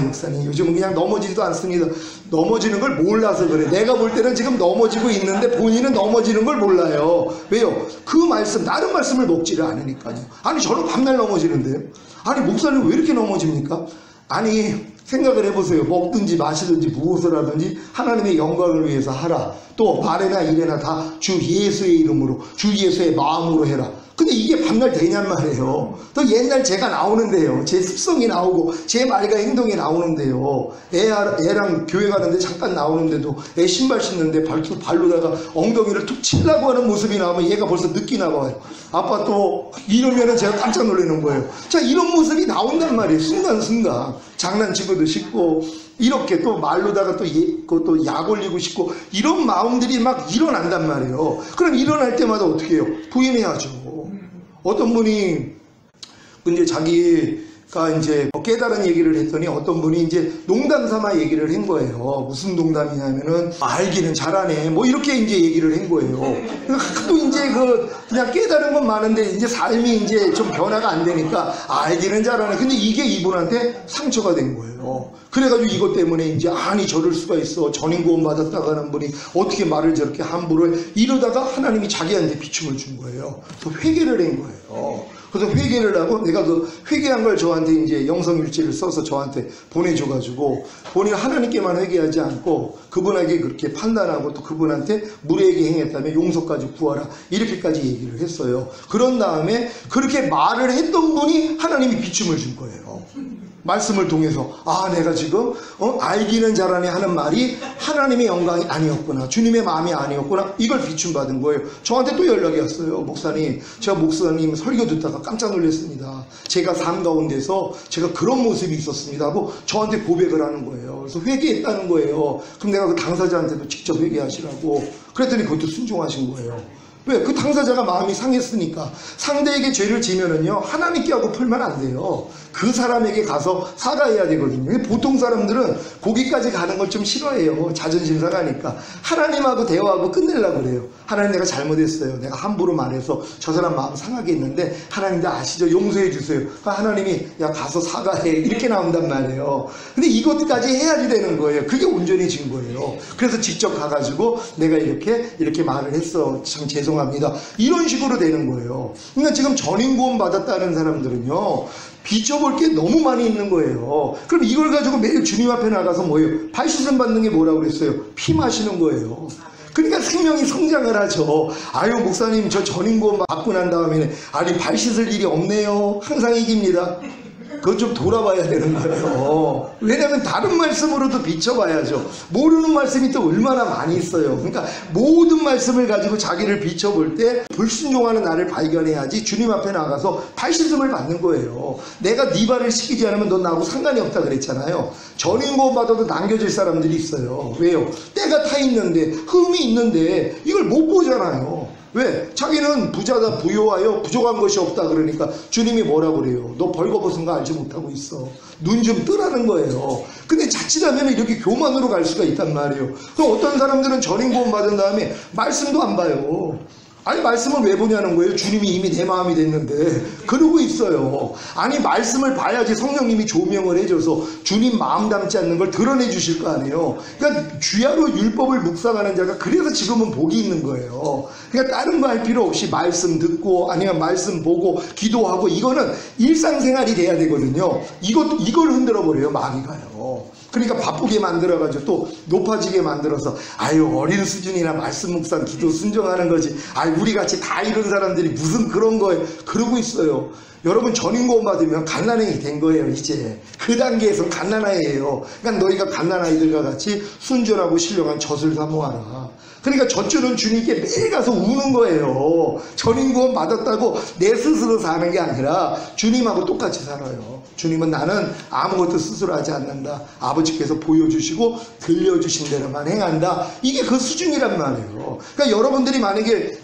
목사님 요즘은 그냥 넘어지지도 않습니다. 넘어지는 걸 몰라서 그래. 내가 볼 때는 지금 넘어지고 있는데 본인은 넘어지는 걸 몰라요. 왜요? 그 말씀 다른 말씀을 먹지를 않으니까요. 아니 저는 밤날 넘어지는데요. 아니 목사님 왜 이렇게 넘어집니까? 아니 생각을 해보세요. 먹든지 마시든지 무엇을 하든지 하나님의 영광을 위해서 하라. 또 말이나 일이나 다 주 예수의 이름으로 주 예수의 마음으로 해라. 근데 이게 밤날 되냔 말이에요. 또 옛날 제가 나오는데요. 제 습성이 나오고 제 말과 행동이 나오는데요. 애랑 교회 가는데 잠깐 나오는데도 애 신발 신는데 발로다가 엉덩이를 툭 치려고 하는 모습이 나오면 얘가 벌써 늦기나 봐요. 아빠 또 이러면은 제가 깜짝 놀라는 거예요. 자, 이런 모습이 나온단 말이에요. 순간순간 장난치고도 싶고 이렇게 또 말로다가 또 약 올리고 싶고 이런 마음들이 막 일어난단 말이에요. 그럼 일어날 때마다 어떻게 해요? 부인해야죠. 어떤 분이 이제 자기가 이제 깨달은 얘기를 했더니 어떤 분이 이제 농담 삼아 얘기를 한 거예요. 무슨 농담이냐면은 알기는 잘하네. 뭐 이렇게 이제 얘기를 한 거예요. 하도 이제 그냥 깨달은 건 많은데 이제 삶이 이제 좀 변화가 안 되니까 알기는 잘하네. 근데 이게 이분한테 상처가 된 거예요. 그래가지고 이것 때문에 이제 아니 저럴 수가 있어. 전인구원 받았다가 하는 분이 어떻게 말을 저렇게 함부로 해. 이러다가 하나님이 자기한테 비춤을 준 거예요. 또 회개를 한 거예요. 그래서 회개를 하고 내가 그 회개한 걸 저한테 이제 영성일지를 써서 저한테 보내줘가지고 본인 하나님께만 회개하지 않고 그분에게 그렇게 판단하고 또 그분한테 무례하게 행했다면 용서까지 구하라 이렇게까지 얘기를 했어요. 그런 다음에 그렇게 말을 했던 분이 하나님이 비춤을 준 거예요. 말씀을 통해서 내가 지금 알기는 잘하네 하는 말이 하나님의 영광이 아니었구나, 주님의 마음이 아니었구나, 이걸 비춤받은 거예요. 저한테 또 연락이 왔어요. 목사님, 제가 목사님 설교 듣다가 깜짝 놀랐습니다. 제가 삶 가운데서 제가 그런 모습이 있었습니다 하고 저한테 고백을 하는 거예요. 그래서 회개했다는 거예요. 그럼 내가 그 당사자한테도 직접 회개하시라고 그랬더니 그것도 순종하신 거예요. 왜? 그 당사자가 마음이 상했으니까. 상대에게 죄를 지면은요, 하나님께 하고 풀면 안 돼요. 그 사람에게 가서 사과해야 되거든요. 보통 사람들은 거기까지 가는 걸 좀 싫어해요. 자존심 상하니까. 하나님하고 대화하고 끝내려고 그래요. 하나님, 내가 잘못했어요. 내가 함부로 말해서 저 사람 마음 상하게 했는데 하나님 다 아시죠? 용서해 주세요. 하나님이 야 가서 사과해, 이렇게 나온단 말이에요. 근데 이것까지 해야지 되는 거예요. 그게 온전해진 거예요. 그래서 직접 가가지고 내가 이렇게 말을 했어, 참 죄송합니다, 이런 식으로 되는 거예요. 그러니까 지금 전인구원 받았다는 사람들은요, 비춰볼 게 너무 많이 있는 거예요. 그럼 이걸 가지고 매일 주님 앞에 나가서 뭐예요? 발씻음 받는 게 뭐라고 그랬어요? 피 마시는 거예요. 그러니까 생명이 성장을 하죠. 아유, 목사님, 저 전인구원 받고 난 다음에는 발 씻을 일이 없네요. 항상 이깁니다. 그거 좀 돌아봐야 되는 거예요. 왜냐하면 다른 말씀으로도 비춰봐야죠. 모르는 말씀이 또 얼마나 많이 있어요. 그러니까 모든 말씀을 가지고 자기를 비춰볼 때 불순종하는 나를 발견해야지 주님 앞에 나가서 발씻음을 받는 거예요. 내가 네 발을 씻기지 않으면 넌 나하고 상관이 없다 그랬잖아요. 전인구원 받아도 남겨질 사람들이 있어요. 왜요? 때가 타 있는데, 흠이 있는데 이걸 못 보잖아요. 왜? 자기는 부자다, 부요하여 부족한 것이 없다 그러니까 주님이 뭐라고 그래요? 너 벌거벗은 거 알지 못하고 있어. 눈 좀 뜨라는 거예요. 근데 자칫하면 이렇게 교만으로 갈 수가 있단 말이에요. 그럼 어떤 사람들은 전인구원 받은 다음에 말씀도 안 봐요. 아니, 말씀을 왜 보냐는 거예요. 주님이 이미 내 마음이 됐는데. 그러고 있어요. 아니, 말씀을 봐야지 성령님이 조명을 해줘서 주님 마음 담지 않는 걸 드러내 주실 거 아니에요. 그러니까 주야로 율법을 묵상하는 자가 그래서 지금은 복이 있는 거예요. 그러니까 다른 거 할 필요 없이 말씀 듣고 아니면 말씀 보고 기도하고, 이거는 일상생활이 돼야 되거든요. 이걸 흔들어 버려요, 마귀가요. 그러니까 바쁘게 만들어가지고 또 높아지게 만들어서 어린 수준이나 말씀 묵상 기도 순종하는 거지, 우리 같이 다 이런 사람들이 무슨 그런 거예요. 그러고 있어요. 여러분, 전인구원 받으면 갓난아이 된 거예요. 이제 그 단계에서 갓난아이예요. 그러니까 너희가 갓난아이들과 같이 순전하고 신령한 젖을 사모하라. 그러니까 젖줄은 주님께 매일 가서 우는 거예요. 전인구원 받았다고 내 스스로 사는 게 아니라 주님하고 똑같이 살아요. 주님은 나는 아무것도 스스로 하지 않는다. 아버지께서 보여주시고 들려주신 대로만 행한다. 이게 그 수준이란 말이에요. 그러니까 여러분들이 만약에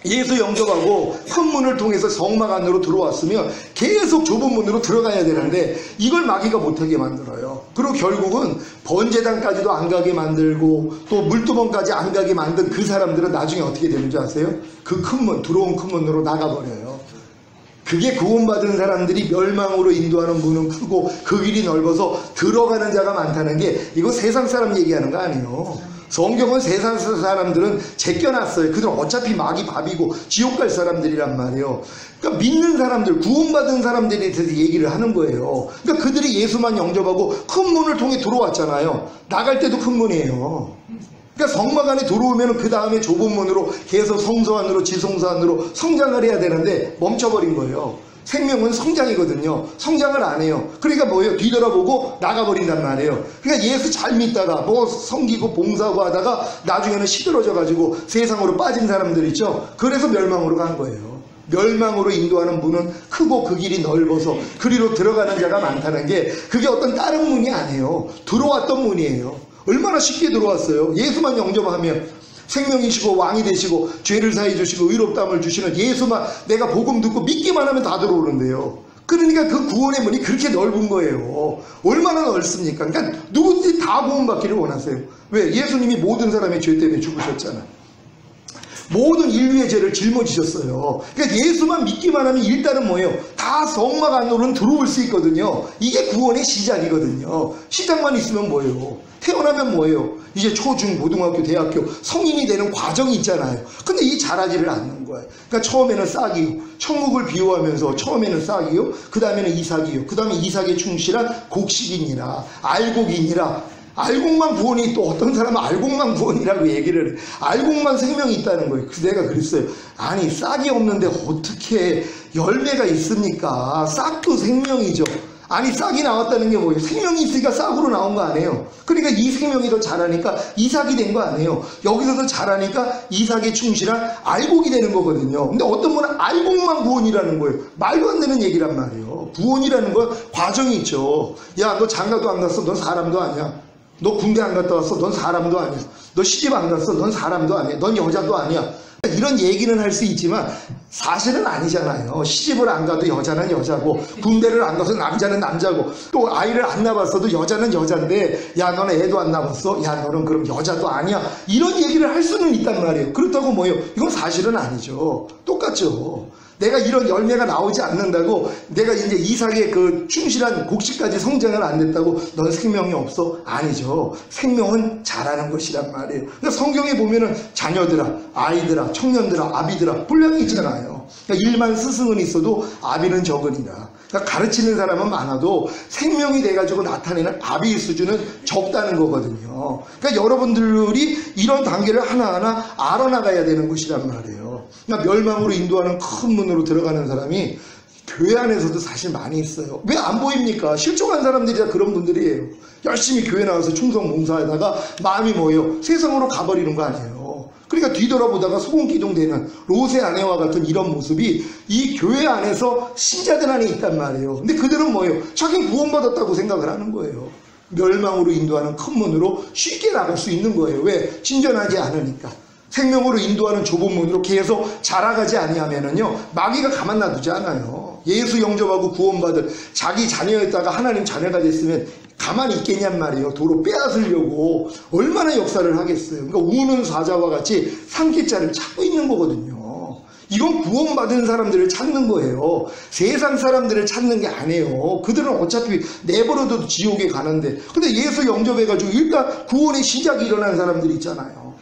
예수 영접하고 큰 문을 통해서 성막 안으로 들어왔으면 계속 좁은 문으로 들어가야 되는데 이걸 마귀가 못하게 만들어요. 그리고 결국은 번제단까지도 안 가게 만들고 또 물두멍까지 안 가게 만든 그 사람들은 나중에 어떻게 되는지 아세요? 그 큰 문, 들어온 큰 문으로 나가버려요. 그게 구원받은 사람들이 멸망으로 인도하는 문은 크고 그 길이 넓어서 들어가는 자가 많다는 게 이거 세상 사람 얘기하는 거 아니에요. 성경은 세상 사람들은 제껴놨어요. 그들은 어차피 마귀 밥이고 지옥 갈 사람들이란 말이에요. 그러니까 믿는 사람들, 구원받은 사람들에 대해서 얘기를 하는 거예요. 그러니까 그들이 예수만 영접하고 큰 문을 통해 들어왔잖아요. 나갈 때도 큰 문이에요. 그러니까 성막 안에 들어오면 그 다음에 좁은 문으로 계속 성소 안으로, 지성소 안으로 성장을 해야 되는데 멈춰버린 거예요. 생명은 성장이거든요. 성장을 안 해요. 그러니까 뭐예요? 뒤돌아보고 나가버린단 말이에요. 그러니까 예수 잘 믿다가 뭐 섬기고 봉사하고 하다가 나중에는 시들어져 가지고 세상으로 빠진 사람들 있죠. 그래서 멸망으로 간 거예요. 멸망으로 인도하는 문은 크고 그 길이 넓어서 그리로 들어가는 자가 많다는 게 그게 어떤 다른 문이 아니에요. 들어왔던 문이에요. 얼마나 쉽게 들어왔어요. 예수만 영접하면 생명이시고 왕이 되시고 죄를 사해 주시고 의롭다함을 주시는 예수만 내가 복음 듣고 믿기만 하면 다 들어오는데요. 그러니까 그 구원의 문이 그렇게 넓은 거예요. 얼마나 넓습니까? 그러니까 누구든지 다 구원받기를 원하세요. 왜? 예수님이 모든 사람의 죄 때문에 죽으셨잖아요. 모든 인류의 죄를 짊어지셨어요. 그러니까 예수만 믿기만 하면 일단은 뭐예요? 다 성막 안으로는 들어올 수 있거든요. 이게 구원의 시작이거든요. 시작만 있으면 뭐예요? 태어나면 뭐예요? 이제 초중 고등학교 대학교 성인이 되는 과정이 있잖아요. 근데 이 자라지를 않는 거예요. 그러니까 처음에는 싹이요, 천국을 비유하면서 처음에는 싹이요, 그 다음에는 이삭이요, 그 다음에 이삭에 충실한 곡식이니라, 알곡이니라. 알곡만 구원이, 또 어떤 사람은 알곡만 구원이라고 얘기를 해. 알곡만 생명이 있다는 거예요. 그래서 내가 그랬어요. 아니, 싹이 없는데 어떻게 열매가 있습니까? 싹도 생명이죠. 아니 싹이 나왔다는 게 뭐예요? 생명이 있으니까 싹으로 나온 거 아니에요. 그러니까 이 생명이 더 자라니까 이삭이 된 거 아니에요. 여기서 더 자라니까 이삭에 충실한 알곡이 되는 거거든요. 근데 어떤 분은 알곡만 구원이라는 거예요. 말도 안 되는 얘기란 말이에요. 구원이라는 건 과정이 있죠. 야, 너 장가도 안 갔어? 넌 사람도 아니야. 너 군대 안 갔다 왔어? 넌 사람도 아니야. 너 시집 안 갔어? 넌 사람도 아니야. 넌 여자도 아니야. 이런 얘기는 할 수 있지만 사실은 아니잖아요. 시집을 안 가도 여자는 여자고, 군대를 안 가서 남자는 남자고, 또 아이를 안 낳았어도 여자는 여잔데, 야 너는 애도 안 낳았어? 야 너는 그럼 여자도 아니야. 이런 얘기를 할 수는 있단 말이에요. 그렇다고 뭐예요? 이건 사실은 아니죠. 똑같죠. 내가 이런 열매가 나오지 않는다고, 내가 이제 이삭의 그 충실한 곡식까지 성장을 안 됐다고 넌 생명이 없어? 아니죠. 생명은 자라는 것이란 말이에요. 그러니까 성경에 보면은 자녀들아, 아이들아, 청년들아, 아비들아 분량이 있잖아요. 그러니까 일만 스승은 있어도 아비는 적으니라. 그러니까 가르치는 사람은 많아도 생명이 돼가지고 나타내는 아비의 수준은 적다는 거거든요. 그러니까 여러분들이 이런 단계를 하나하나 알아나가야 되는 것이란 말이에요. 그러니까 멸망으로 인도하는 큰 문으로 들어가는 사람이 교회 안에서도 사실 많이 있어요. 왜 안 보입니까? 실족한 사람들이 다 그런 분들이에요. 열심히 교회 나와서 충성 봉사하다가 마음이 뭐예요? 세상으로 가버리는 거 아니에요. 그러니까 뒤돌아보다가 소금기둥되는 롯의 아내와 같은 이런 모습이 이 교회 안에서 신자들 안에 있단 말이에요. 근데 그들은 뭐예요? 자기 구원받았다고 생각을 하는 거예요. 멸망으로 인도하는 큰 문으로 쉽게 나갈 수 있는 거예요. 왜? 진전하지 않으니까. 생명으로 인도하는 좁은 문으로 계속 자라가지 아니하면은요, 마귀가 가만 놔두지 않아요. 예수 영접하고 구원받을 자기 자녀였다가 하나님 자녀가 됐으면 가만히 있겠냔 말이에요. 도로 빼앗으려고 얼마나 역사를 하겠어요. 그러니까 우는 사자와 같이 산기자를 찾고 있는 거거든요. 이건 구원받은 사람들을 찾는 거예요. 세상 사람들을 찾는 게 아니에요. 그들은 어차피 내버려둬도 지옥에 가는데, 근데 예수 영접해가지고 일단 구원의 시작이 일어난 사람들이 있잖아요.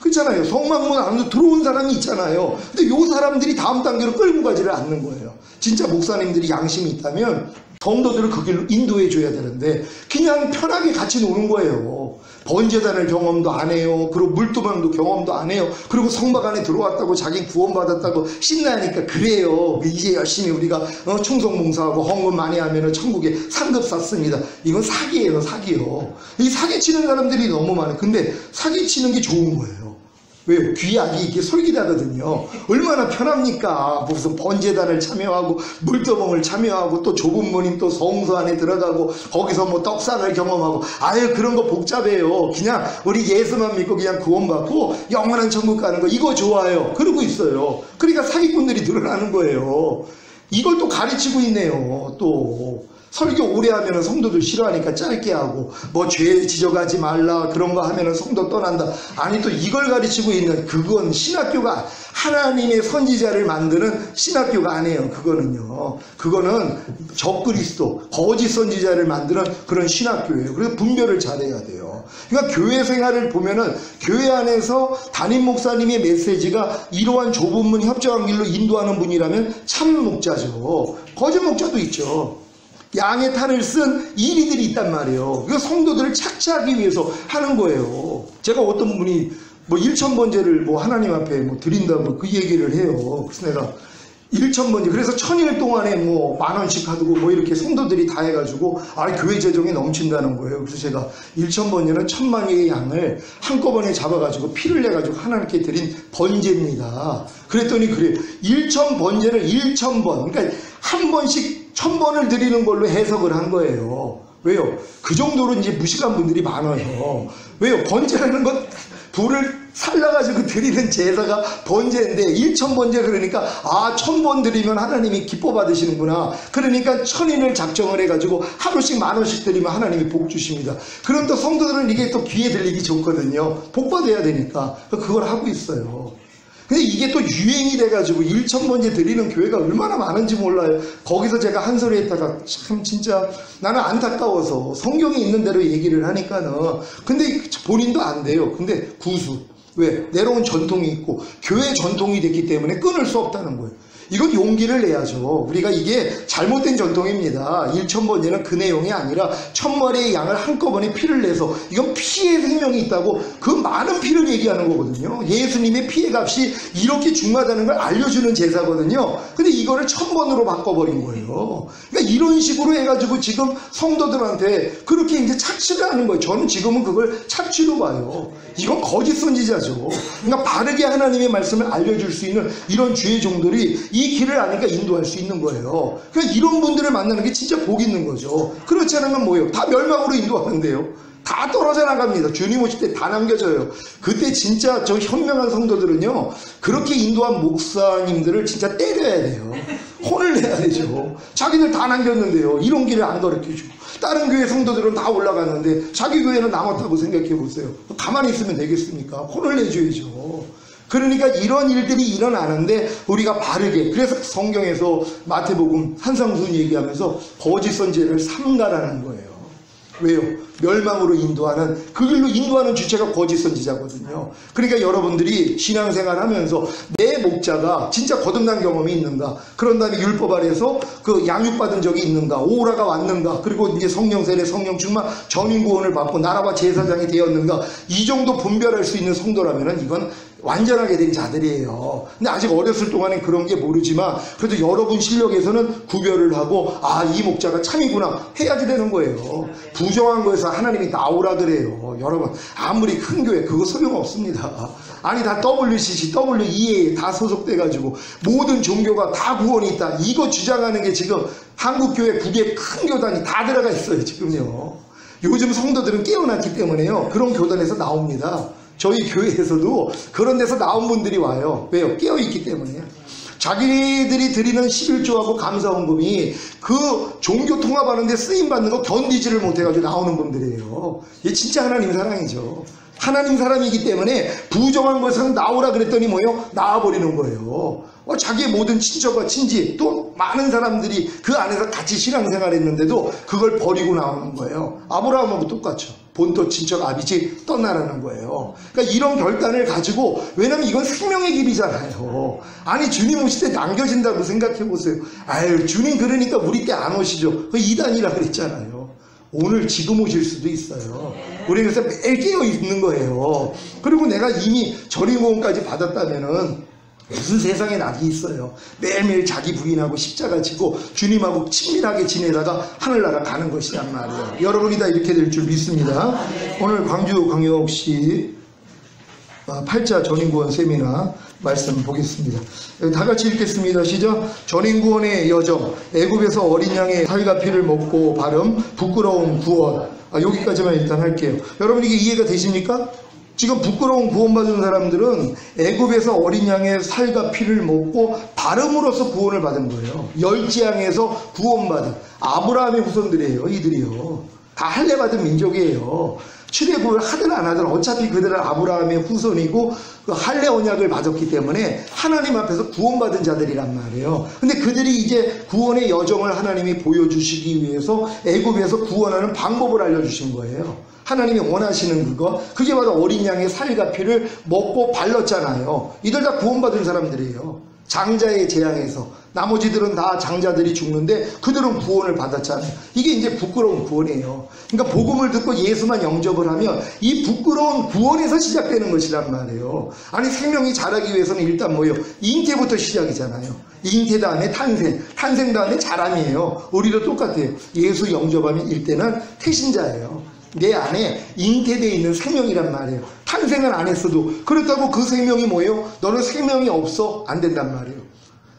그렇잖아요. 성막문 안으로 들어온 사람이 있잖아요. 근데 요 사람들이 다음 단계로 끌고 가지를 않는 거예요. 진짜 목사님들이 양심이 있다면 성도들을 그 길로 인도해 줘야 되는데 그냥 편하게 같이 노는 거예요. 번제단을 경험도 안 해요. 그리고 물도망도 경험도 안 해요. 그리고 성막 안에 들어왔다고 자기 구원받았다고 신나니까 그래요. 이제 열심히 우리가 충성봉사하고 헌금 많이 하면 천국에 상급 샀습니다. 이건 사기예요. 사기요. 이 사기치는 사람들이 너무 많아요. 근데 사기치는 게 좋은 거예요. 왜요? 귀약이 이렇게 솔깃하거든요. 얼마나 편합니까? 무슨 번제단을 참여하고 물도봉을 참여하고 또 좁은 문인 또 성소 안에 들어가고 거기서 뭐 떡상을 경험하고, 아유 그런 거 복잡해요. 그냥 우리 예수만 믿고 그냥 구원받고 영원한 천국 가는 거 이거 좋아요. 그러고 있어요. 그러니까 사기꾼들이 늘어나는 거예요. 이걸 또 가르치고 있네요. 또 설교 오래 하면은 성도들 싫어하니까 짧게 하고, 뭐 죄 지적하지 말라 그런 거 하면은 성도 떠난다. 아니 또 이걸 가르치고 있는, 그건 신학교가 하나님의 선지자를 만드는 신학교가 아니에요. 그거는 적그리스도 거짓 선지자를 만드는 그런 신학교예요. 그래서 분별을 잘해야 돼요. 그러니까 교회 생활을 보면은 교회 안에서 담임 목사님의 메시지가 이러한 좁은 문 협정한 길로 인도하는 분이라면 참 목자죠. 거짓 목자도 있죠. 양의 탈을 쓴 이리들이 있단 말이에요. 이거 성도들을 착취하기 위해서 하는 거예요. 제가 어떤 분이 뭐 1,000번제를 뭐 하나님 앞에 뭐 드린다고 그 얘기를 해요. 그래서 내가 1,000번제, 그래서 1,000일 동안에 뭐 10,000원씩 하고 뭐 이렇게 성도들이 다 해가지고 교회 재정이 넘친다는 거예요. 그래서 제가 1,000번제는 1,000마리의 양을 한꺼번에 잡아가지고 피를 내가지고 하나님께 드린 번제입니다. 그랬더니 그래요. 1,000번제를 1,000번, 그러니까 한 번씩 1,000번을 드리는 걸로 해석을 한 거예요. 왜요? 그 정도로 이제 무식한 분들이 많아요. 왜요? 번제라는 건 불을 살라가지고 드리는 제사가 번제인데 1,000번제 그러니까 1,000번 드리면 하나님이 기뻐 받으시는구나. 그러니까 1,000인을 작정을 해가지고 하루씩 10,000원씩 드리면 하나님이 복 주십니다. 그럼 또 성도들은 이게 또 귀에 들리기 좋거든요. 복 받아야 되니까 그걸 하고 있어요. 근데 이게 또 유행이 돼가지고 1,000번제 드리는 교회가 얼마나 많은지 몰라요. 거기서 제가 한 소리 했다가 참 진짜 나는 안타까워서 성경에 있는 대로 얘기를 하니까는, 근데 본인도 안 돼요. 근데 구수. 왜? 내려온 전통이 있고 교회 전통이 됐기 때문에 끊을 수 없다는 거예요. 이건 용기를 내야죠. 우리가 이게 잘못된 전통입니다. 1,000번째는 그 내용이 아니라 1,000마리의 양을 한꺼번에 피를 내서 이건 피의 생명이 있다고 그 많은 피를 얘기하는 거거든요. 예수님의 피의 값이 이렇게 중요하다는 걸 알려주는 제사거든요. 근데 이거를 1,000번으로 바꿔버린 거예요. 그러니까 이런 식으로 해가지고 지금 성도들한테 그렇게 이제 착취를 하는 거예요. 저는 지금은 그걸 착취로 봐요. 이건 거짓 선지자죠. 그러니까 바르게 하나님의 말씀을 알려줄 수 있는 이런 주의 종들이 이 길을 아니까 인도할 수 있는 거예요. 그러니까 이런 분들을 만나는 게 진짜 복 있는 거죠. 그렇지 않으면 뭐예요? 다 멸망으로 인도하는데요. 다 떨어져 나갑니다. 주님 오실 때 다 남겨져요. 그때 진짜 저 현명한 성도들은요, 그렇게 인도한 목사님들을 진짜 때려야 돼요. 혼을 내야 되죠. 자기들 다 남겼는데요. 이런 길을 안 가르쳐주고. 다른 교회 성도들은 다 올라갔는데 자기 교회는 남았다고 생각해 보세요. 가만히 있으면 되겠습니까? 혼을 내줘야죠. 그러니까 이런 일들이 일어나는데 우리가 바르게, 그래서 성경에서 마태복음 산상수훈 얘기하면서 거짓 선지자를 삼가라는 거예요. 왜요? 멸망으로 인도하는, 그 길로 인도하는 주체가 거짓 선지자거든요. 그러니까 여러분들이 신앙생활 하면서 내 목자가 진짜 거듭난 경험이 있는가, 그런 다음에 율법 아래에서 그 양육받은 적이 있는가, 오라가 왔는가, 그리고 이제 성령 세례, 성령 충만, 전인 구원을 받고 나라와 제사장이 되었는가, 이 정도 분별할 수 있는 성도라면은 이건 완전하게 된 자들이에요. 근데 아직 어렸을 동안엔 그런 게 모르지만 그래도 여러분 실력에서는 구별을 하고, 아, 이 목자가 참이구나 해야지 되는 거예요. 부정한 거에서 하나님이 나오라 그래요. 여러분, 아무리 큰 교회 그거 소용없습니다. 아니, 다 WCC, WEA 다 소속돼가지고 모든 종교가 다 구원이 있다, 이거 주장하는 게 지금 한국교회 9개 큰 교단이 다 들어가 있어요. 지금요. 요즘 성도들은 깨어났기 때문에요, 그런 교단에서 나옵니다. 저희 교회에서도 그런 데서 나온 분들이 와요. 왜요? 깨어있기 때문에요. 자기들이 드리는 11조하고 감사헌금이 그 종교 통합하는데 쓰임받는 거 견디지를 못해가지고 나오는 분들이에요. 이게 진짜 하나님 사랑이죠. 하나님 사람이기 때문에 부정한 것은 나오라 그랬더니 뭐예요? 나와버리는 거예요. 자기의 모든 친척과 친지 또 많은 사람들이 그 안에서 같이 신앙생활 했는데도 그걸 버리고 나오는 거예요. 아브라함하고 똑같죠. 본토 친척 아비집 떠나라는 거예요. 그러니까 이런 결단을 가지고, 왜냐면 이건 생명의 길이잖아요. 아니, 주님 오실 때 남겨진다고 생각해 보세요. 아유, 주님 그러니까 우리 때 안 오시죠. 그 이단이라 그랬잖아요. 오늘 지금 오실 수도 있어요. 우리 그래서 매일 깨어 있는 거예요. 그리고 내가 이미 절임구원까지 받았다면은 무슨 세상에 낙이 있어요. 매일매일 자기 부인하고 십자가 지고 주님하고 친밀하게 지내다가 하늘나라 가는 것이란 말이에요. 여러분이 다 이렇게 될 줄 믿습니다. 오늘 광주광역시 8자 전인구원 세미나 말씀 보겠습니다. 다 같이 읽겠습니다. 시작. 전인구원의 여정, 애굽에서 어린 양의 살과 피를 먹고 바름, 부끄러운 구원. 여기까지만 일단 할게요. 여러분, 이게 이해가 되십니까? 지금 부끄러운 구원받은 사람들은 애굽에서 어린 양의 살과 피를 먹고 바름으로써 구원을 받은 거예요. 열지양에서 구원받은 아브라함의 후손들이에요. 이들이요. 다 할례 받은 민족이에요. 출애굽을 하든 안 하든 어차피 그들은 아브라함의 후손이고 그 할례 언약을 받았기 때문에 하나님 앞에서 구원받은 자들이란 말이에요. 근데 그들이 이제 구원의 여정을 하나님이 보여주시기 위해서 애굽에서 구원하는 방법을 알려주신 거예요. 하나님이 원하시는 그거, 그게 바로 어린 양의 살과 피를 먹고 발랐잖아요. 이들 다 구원받은 사람들이에요. 장자의 재앙에서 나머지들은 다 장자들이 죽는데 그들은 구원을 받았잖아요. 이게 이제 부끄러운 구원이에요. 그러니까 복음을 듣고 예수만 영접을 하면 이 부끄러운 구원에서 시작되는 것이란 말이에요. 아니, 생명이 자라기 위해서는 일단 뭐예요? 잉태부터 시작이잖아요. 잉태 다음에 탄생, 탄생 다음에 자람이에요. 우리도 똑같아요. 예수 영접하면 일단은 태신자예요. 내 안에 잉태되어 있는 생명이란 말이에요. 탄생은 안 했어도. 그렇다고 그 생명이 뭐예요? 너는 생명이 없어? 안 된단 말이에요.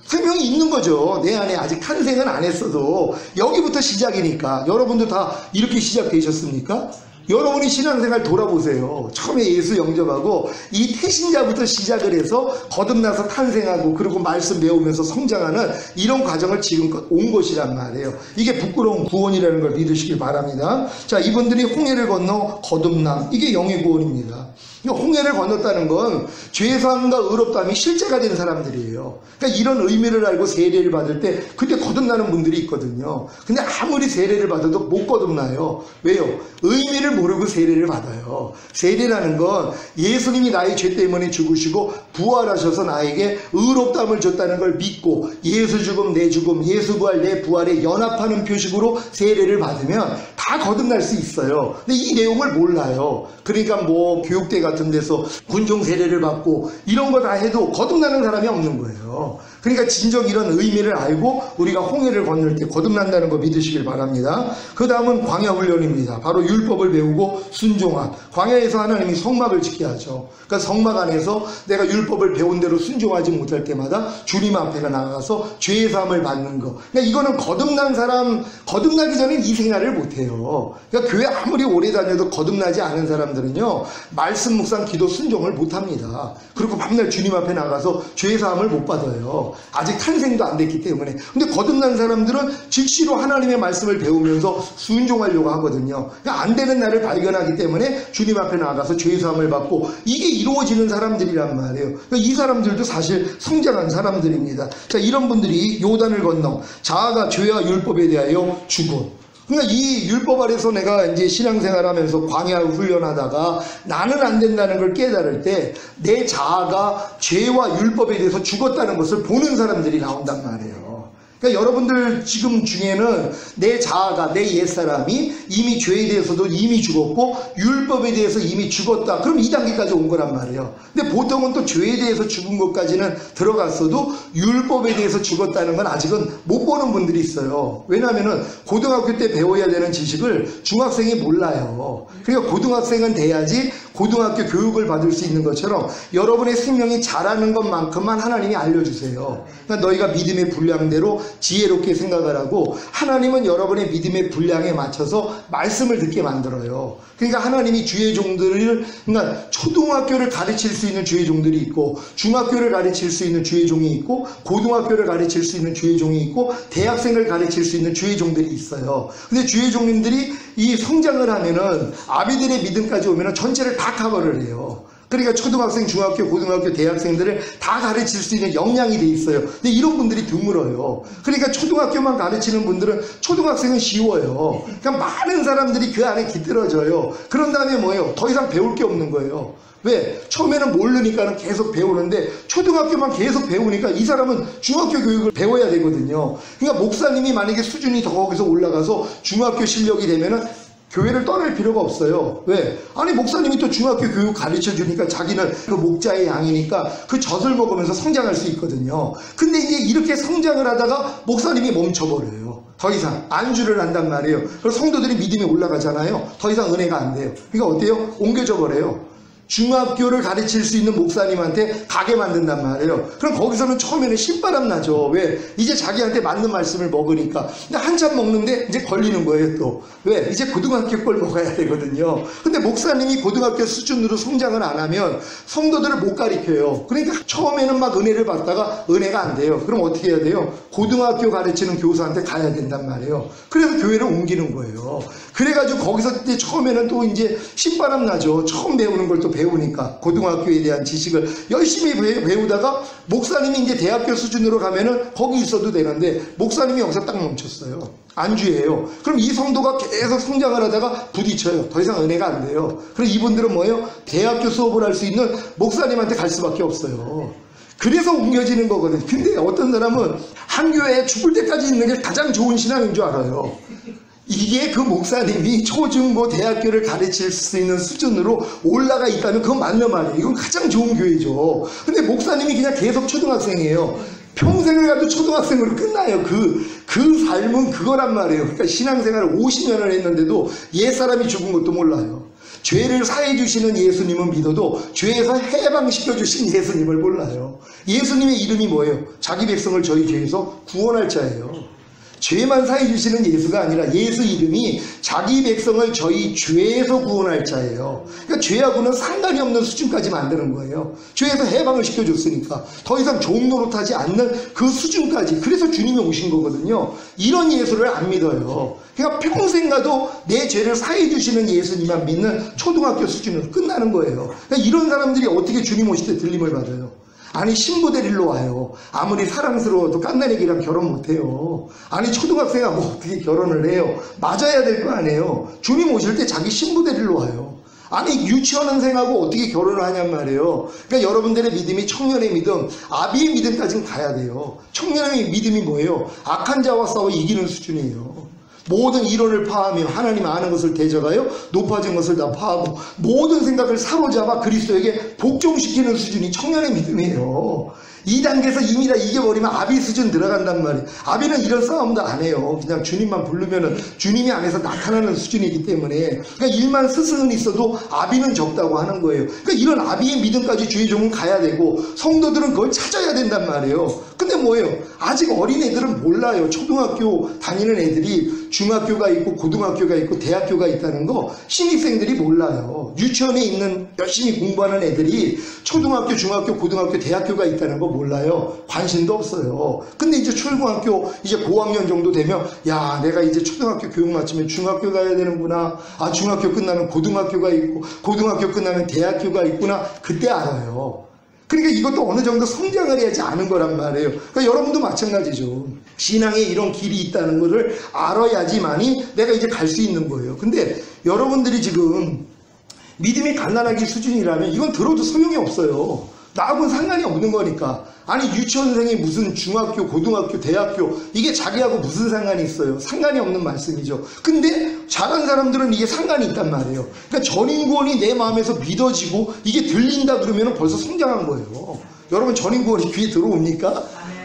생명이 있는 거죠. 내 안에 아직 탄생은 안 했어도. 여기부터 시작이니까. 여러분도 다 이렇게 시작되셨습니까? 여러분이 신앙생활 돌아보세요. 처음에 예수 영접하고 이 태신자부터 시작을 해서 거듭나서 탄생하고 그리고 말씀 배우면서 성장하는 이런 과정을 지금껏 온 것이란 말이에요. 이게 부끄러운 구원이라는 걸 믿으시길 바랍니다. 자, 이분들이 홍해를 건너 거듭남, 이게 영의 구원입니다. 홍해를 건넜다는 건 죄사함과 의롭다함이 실제가 된 사람들이에요. 그러니까 이런 의미를 알고 세례를 받을 때 그때 거듭나는 분들이 있거든요. 근데 아무리 세례를 받아도 못 거듭나요. 왜요? 의미를 모르고 세례를 받아요. 세례라는 건 예수님이 나의 죄 때문에 죽으시고 부활하셔서 나에게 의롭다함을 줬다는 걸 믿고 예수 죽음 내 죽음, 예수 부활 내 부활에 연합하는 표식으로 세례를 받으면 다 거듭날 수 있어요. 근데 이 내용을 몰라요. 그러니까 뭐 교육대 같은 데서 군종 세례를 받고 이런 거 다 해도 거듭나는 사람이 없는 거예요. 그러니까 진정 이런 의미를 알고 우리가 홍해를 건널 때 거듭난다는 거 믿으시길 바랍니다. 그 다음은 광야훈련입니다. 바로 율법을 배우고 순종함. 광야에서 하나님이 성막을 짓게 하죠. 그러니까 성막 안에서 내가 율법을 배운 대로 순종하지 못할 때마다 주님 앞에 나가서 죄의 사함을 받는 거. 그러니까 이거는 거듭난 사람, 거듭나기 전에 이 생활을 못해요. 그러니까 교회 아무리 오래 다녀도 거듭나지 않은 사람들은요, 말씀 묵상 기도 순종을 못합니다. 그리고 밤날 주님 앞에 나가서 죄의 사함을 못 받아요. 아직 탄생도 안 됐기 때문에. 근데 거듭난 사람들은 즉시로 하나님의 말씀을 배우면서 순종하려고 하거든요. 그러니까 안 되는 날을 발견하기 때문에 주님 앞에 나가서 죄의 사함을 받고 이게 이루어지는 사람들이란 말이에요. 그러니까 이 사람들도 사실 성장한 사람들입니다. 자, 이런 분들이 요단을 건너 자아가 죄와 율법에 대하여 죽어. 그러니까 이 율법 아래서 내가 이제 신앙생활 하면서 광야 훈련하다가 나는 안 된다는 걸 깨달을 때 내 자아가 죄와 율법에 대해서 죽었다는 것을 보는 사람들이 나온단 말이에요. 그러니까 여러분들 지금 중에는 내 자아가, 내 옛사람이 이미 죄에 대해서도 이미 죽었고 율법에 대해서 이미 죽었다. 그럼 이 단계까지 온 거란 말이에요. 근데 보통은 또 죄에 대해서 죽은 것까지는 들어갔어도 율법에 대해서 죽었다는 건 아직은 못 보는 분들이 있어요. 왜냐하면 고등학교 때 배워야 되는 지식을 중학생이 몰라요. 그러니까 고등학생은 돼야지 고등학교 교육을 받을 수 있는 것처럼 여러분의 생명이 자라는 것만큼만 하나님이 알려주세요. 그러니까 너희가 믿음의 분량대로 지혜롭게 생각을 하고 하나님은 여러분의 믿음의 분량에 맞춰서 말씀을 듣게 만들어요. 그러니까 하나님이 주의 종들을, 그러니까 초등학교를 가르칠 수 있는 주의 종들이 있고 중학교를 가르칠 수 있는 주의 종이 있고 고등학교를 가르칠 수 있는 주의 종이 있고 대학생을 가르칠 수 있는 주의 종들이 있어요. 근데 주의 종님들이 이 성장을 하면은 아비들의 믿음까지 오면은 전체를 다 커버를 해요. 그러니까 초등학생, 중학교, 고등학교, 대학생들을 다 가르칠 수 있는 역량이 돼 있어요. 근데 이런 분들이 드물어요. 그러니까 초등학교만 가르치는 분들은 초등학생은 쉬워요. 그러니까 많은 사람들이 그 안에 깃들어져요. 그런 다음에 뭐예요? 더 이상 배울 게 없는 거예요. 왜? 처음에는 모르니까는 계속 배우는데 초등학교만 계속 배우니까 이 사람은 중학교 교육을 배워야 되거든요. 그러니까 목사님이 만약에 수준이 더 거기서 올라가서 중학교 실력이 되면은 교회를 떠날 필요가 없어요. 왜? 아니 목사님이 또 중학교 교육 가르쳐 주니까 자기는 그 목자의 양이니까 그 젖을 먹으면서 성장할 수 있거든요. 근데 이제 이렇게 성장을 하다가 목사님이 멈춰버려요. 더 이상 안주를 한단 말이에요. 그래서 성도들이 믿음이 올라가잖아요. 더 이상 은혜가 안 돼요. 그러니까 어때요? 옮겨져 버려요. 중학교를 가르칠 수 있는 목사님한테 가게 만든단 말이에요. 그럼 거기서는 처음에는 신바람 나죠. 왜? 이제 자기한테 맞는 말씀을 먹으니까. 근데 한참 먹는데 이제 걸리는 거예요 또. 왜? 이제 고등학교 걸 먹어야 되거든요. 근데 목사님이 고등학교 수준으로 성장을 안 하면 성도들을 못 가르쳐요. 그러니까 처음에는 막 은혜를 받다가 은혜가 안 돼요. 그럼 어떻게 해야 돼요? 고등학교 가르치는 교사한테 가야 된단 말이에요. 그래서 교회를 옮기는 거예요. 그래가지고 거기서 이제 처음에는 또 이제 신바람 나죠. 처음 배우는 걸 또 배우니까 고등학교에 대한 지식을 열심히 배우다가 목사님이 이제 대학교 수준으로 가면은 거기 있어도 되는데 목사님이 여기서 딱 멈췄어요. 안주예요. 그럼 이 성도가 계속 성장을 하다가 부딪혀요. 더 이상 은혜가 안 돼요. 그럼 이분들은 뭐예요? 대학교 수업을 할 수 있는 목사님한테 갈 수밖에 없어요. 그래서 옮겨지는 거거든요. 근데 어떤 사람은 한 교회에 죽을 때까지 있는 게 가장 좋은 신앙인 줄 알아요. 이게 그 목사님이 초중고 대학교를 가르칠 수 있는 수준으로 올라가 있다면 그건 맞는 말이에요. 이건 가장 좋은 교회죠. 근데 목사님이 그냥 계속 초등학생이에요. 평생을 가도 초등학생으로 끝나요. 그 삶은 그거란 말이에요. 그러니까 신앙생활을 50년을 했는데도 옛사람이 죽은 것도 몰라요. 죄를 사해 주시는 예수님은 믿어도 죄에서 해방시켜 주신 예수님을 몰라요. 예수님의 이름이 뭐예요? 자기 백성을 저희 죄에서 구원할 자예요. 죄만 사해 주시는 예수가 아니라 예수 이름이 자기 백성을 저희 죄에서 구원할 자예요. 그러니까 죄하고는 상관이 없는 수준까지 만드는 거예요. 죄에서 해방을 시켜줬으니까 더 이상 종 노릇하지 않는 그 수준까지. 그래서 주님이 오신 거거든요. 이런 예수를 안 믿어요. 그러니까 평생 가도 내 죄를 사해 주시는 예수님만 믿는 초등학교 수준으로 끝나는 거예요. 그러니까 이런 사람들이 어떻게 주님 오실 때 들림을 받아요? 아니 신부 데리러 와요. 아무리 사랑스러워도 깐난애기랑 결혼 못해요. 아니 초등학생하고 어떻게 결혼을 해요? 맞아야 될 거 아니에요. 주님 오실 때 자기 신부 데리러 와요. 아니 유치원생하고 어떻게 결혼을 하냔 말이에요. 그러니까 여러분들의 믿음이 청년의 믿음, 아비의 믿음까지는 가야 돼요. 청년의 믿음이 뭐예요? 악한 자와 싸워 이기는 수준이에요. 모든 이론을 파하며 하나님 아는 것을 대적하여 높아진 것을 다 파하고 모든 생각을 사로잡아 그리스도에게 복종시키는 수준이 청년의 믿음이에요. 이 단계에서 이미 다 이겨버리면 아비 수준 들어간단 말이에요. 아비는 이런 싸움도 안 해요. 그냥 주님만 부르면은 주님이 안에서 나타나는 수준이기 때문에. 그러니까 일만 스승은 있어도 아비는 적다고 하는 거예요. 그러니까 이런 아비의 믿음까지 주의 종은 가야 되고 성도들은 그걸 찾아야 된단 말이에요. 근데 뭐예요? 아직 어린 애들은 몰라요. 초등학교 다니는 애들이 중학교가 있고 고등학교가 있고 대학교가 있다는 거 신입생들이 몰라요. 유치원에 있는 열심히 공부하는 애들이 초등학교, 중학교, 고등학교, 대학교가 있다는 거 몰라요. 관심도 없어요. 근데 이제 초등학교 이제 고학년 정도 되면 야 내가 이제 초등학교 교육 마치면 중학교 가야 되는구나. 아 중학교 끝나면 고등학교가 있고 고등학교 끝나면 대학교가 있구나. 그때 알아요. 그러니까 이것도 어느 정도 성장을 해야지 아는 거란 말이에요. 그러니까 여러분도 마찬가지죠. 신앙에 이런 길이 있다는 것을 알아야지만이 내가 이제 갈 수 있는 거예요. 근데 여러분들이 지금 믿음이 갓난아기 수준이라면 이건 들어도 소용이 없어요. 나하고는 상관이 없는 거니까. 아니 유치원생이 무슨 중학교, 고등학교, 대학교 이게 자기하고 무슨 상관이 있어요? 상관이 없는 말씀이죠. 근데 잘한 사람들은 이게 상관이 있단 말이에요. 그러니까 전인구원이 내 마음에서 믿어지고 이게 들린다 그러면 벌써 성장한 거예요. 여러분 전인구원이 귀에 들어옵니까?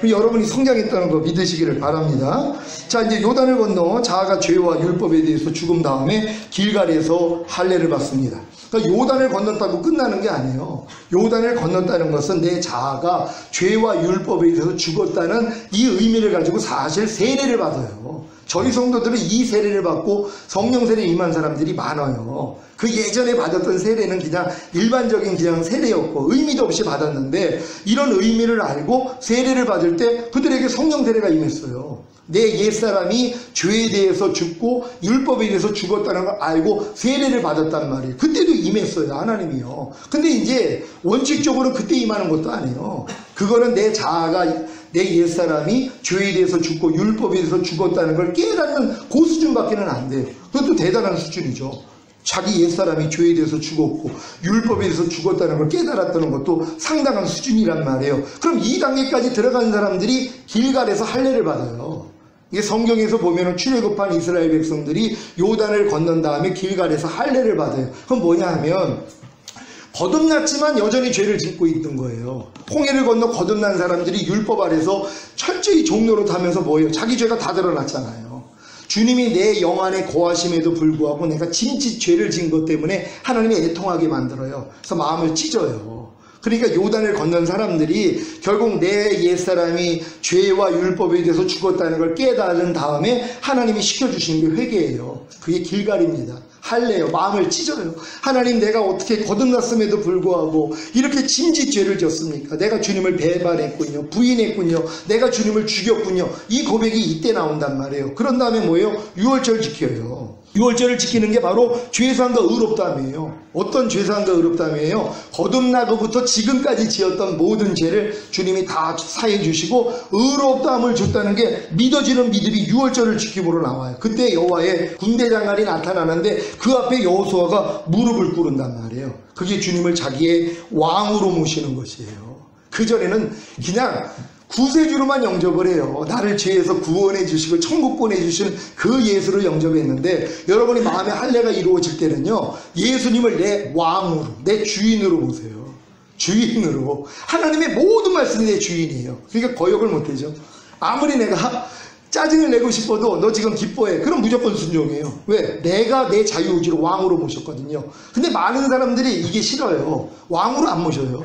여러분이 성장했다는 거 믿으시기를 바랍니다. 자 이제 요단을 건너 자아가 죄와 율법에 대해서 죽은 다음에 길갈에서 할례를 받습니다. 그러니까 요단을 건넜다고 끝나는 게 아니에요. 요단을 건넜다는 것은 내 자아가 죄와 율법에 대해서 죽었다는 이 의미를 가지고 사실 세례를 받아요. 저희 성도들은 이 세례를 받고 성령 세례 임한 사람들이 많아요. 그 예전에 받았던 세례는 그냥 일반적인 그냥 세례였고 의미도 없이 받았는데 이런 의미를 알고 세례를 받을 때 그들에게 성령 세례가 임했어요. 내 옛사람이 죄에 대해서 죽고 율법에 대해서 죽었다는 걸 알고 세례를 받았단 말이에요. 그때도 임했어요. 하나님이요. 근데 이제 원칙적으로 그때 임하는 것도 아니에요. 그거는 내 자아가 내 옛사람이 죄에 대해서 죽고 율법에 대해서 죽었다는 걸 깨닫는 그 수준밖에는 안 돼요. 그것도 대단한 수준이죠. 자기 옛사람이 죄에 대해서 죽었고 율법에 대해서 죽었다는 걸 깨달았다는 것도 상당한 수준이란 말이에요. 그럼 이 단계까지 들어간 사람들이 길갈에서 할례를 받아요. 이게 성경에서 보면 출애굽한 이스라엘 백성들이 요단을 건넌 다음에 길갈에서 할례를 받아요. 그건 뭐냐 하면 거듭났지만 여전히 죄를 짓고 있던 거예요. 홍해를 건너 거듭난 사람들이 율법 아래서 철저히 종노릇 하면서 뭐예요? 자기 죄가 다 드러났잖아요. 주님이 내 영 안에 거하심에도 불구하고 내가 짐짓 죄를 지은 것 때문에 하나님이 애통하게 만들어요. 그래서 마음을 찢어요. 그러니까 요단을 건넌 사람들이 결국 내 옛사람이 죄와 율법에 대해서 죽었다는 걸 깨달은 다음에 하나님이 시켜주시는 게 회개예요. 그게 길갈입니다. 할례요. 마음을 찢어요. 하나님 내가 어떻게 거듭났음에도 불구하고 이렇게 짐짓 죄를 졌습니까? 내가 주님을 배반했군요. 부인했군요. 내가 주님을 죽였군요. 이 고백이 이때 나온단 말이에요. 그런 다음에 뭐예요? 유월절 지켜요. 유월절을 지키는 게 바로 죄사함과 의롭다함이에요. 어떤 죄사함과 의롭다함이에요? 거듭나고부터 지금까지 지었던 모든 죄를 주님이 다 사해 주시고 의롭다함을 줬다는 게 믿어지는 믿음이 유월절을 지킴으로 나와요. 그때 여호와의 군대 장관이 나타나는데 그 앞에 여호수아가 무릎을 꿇은단 말이에요. 그게 주님을 자기의 왕으로 모시는 것이에요. 그전에는 그냥 구세주로만 영접을 해요. 나를 죄에서 구원해 주시고 천국 보내주시는 그 예수를 영접했는데 여러분이 마음의 할례가 이루어질 때는요 예수님을 내 왕으로 내 주인으로 보세요. 주인으로. 하나님의 모든 말씀이 내 주인이에요. 그러니까 거역을 못하죠. 아무리 내가 짜증을 내고 싶어도 너 지금 기뻐해. 그럼 무조건 순종해요. 왜? 내가 내 자유의지로 왕으로 모셨거든요. 근데 많은 사람들이 이게 싫어요. 왕으로 안 모셔요.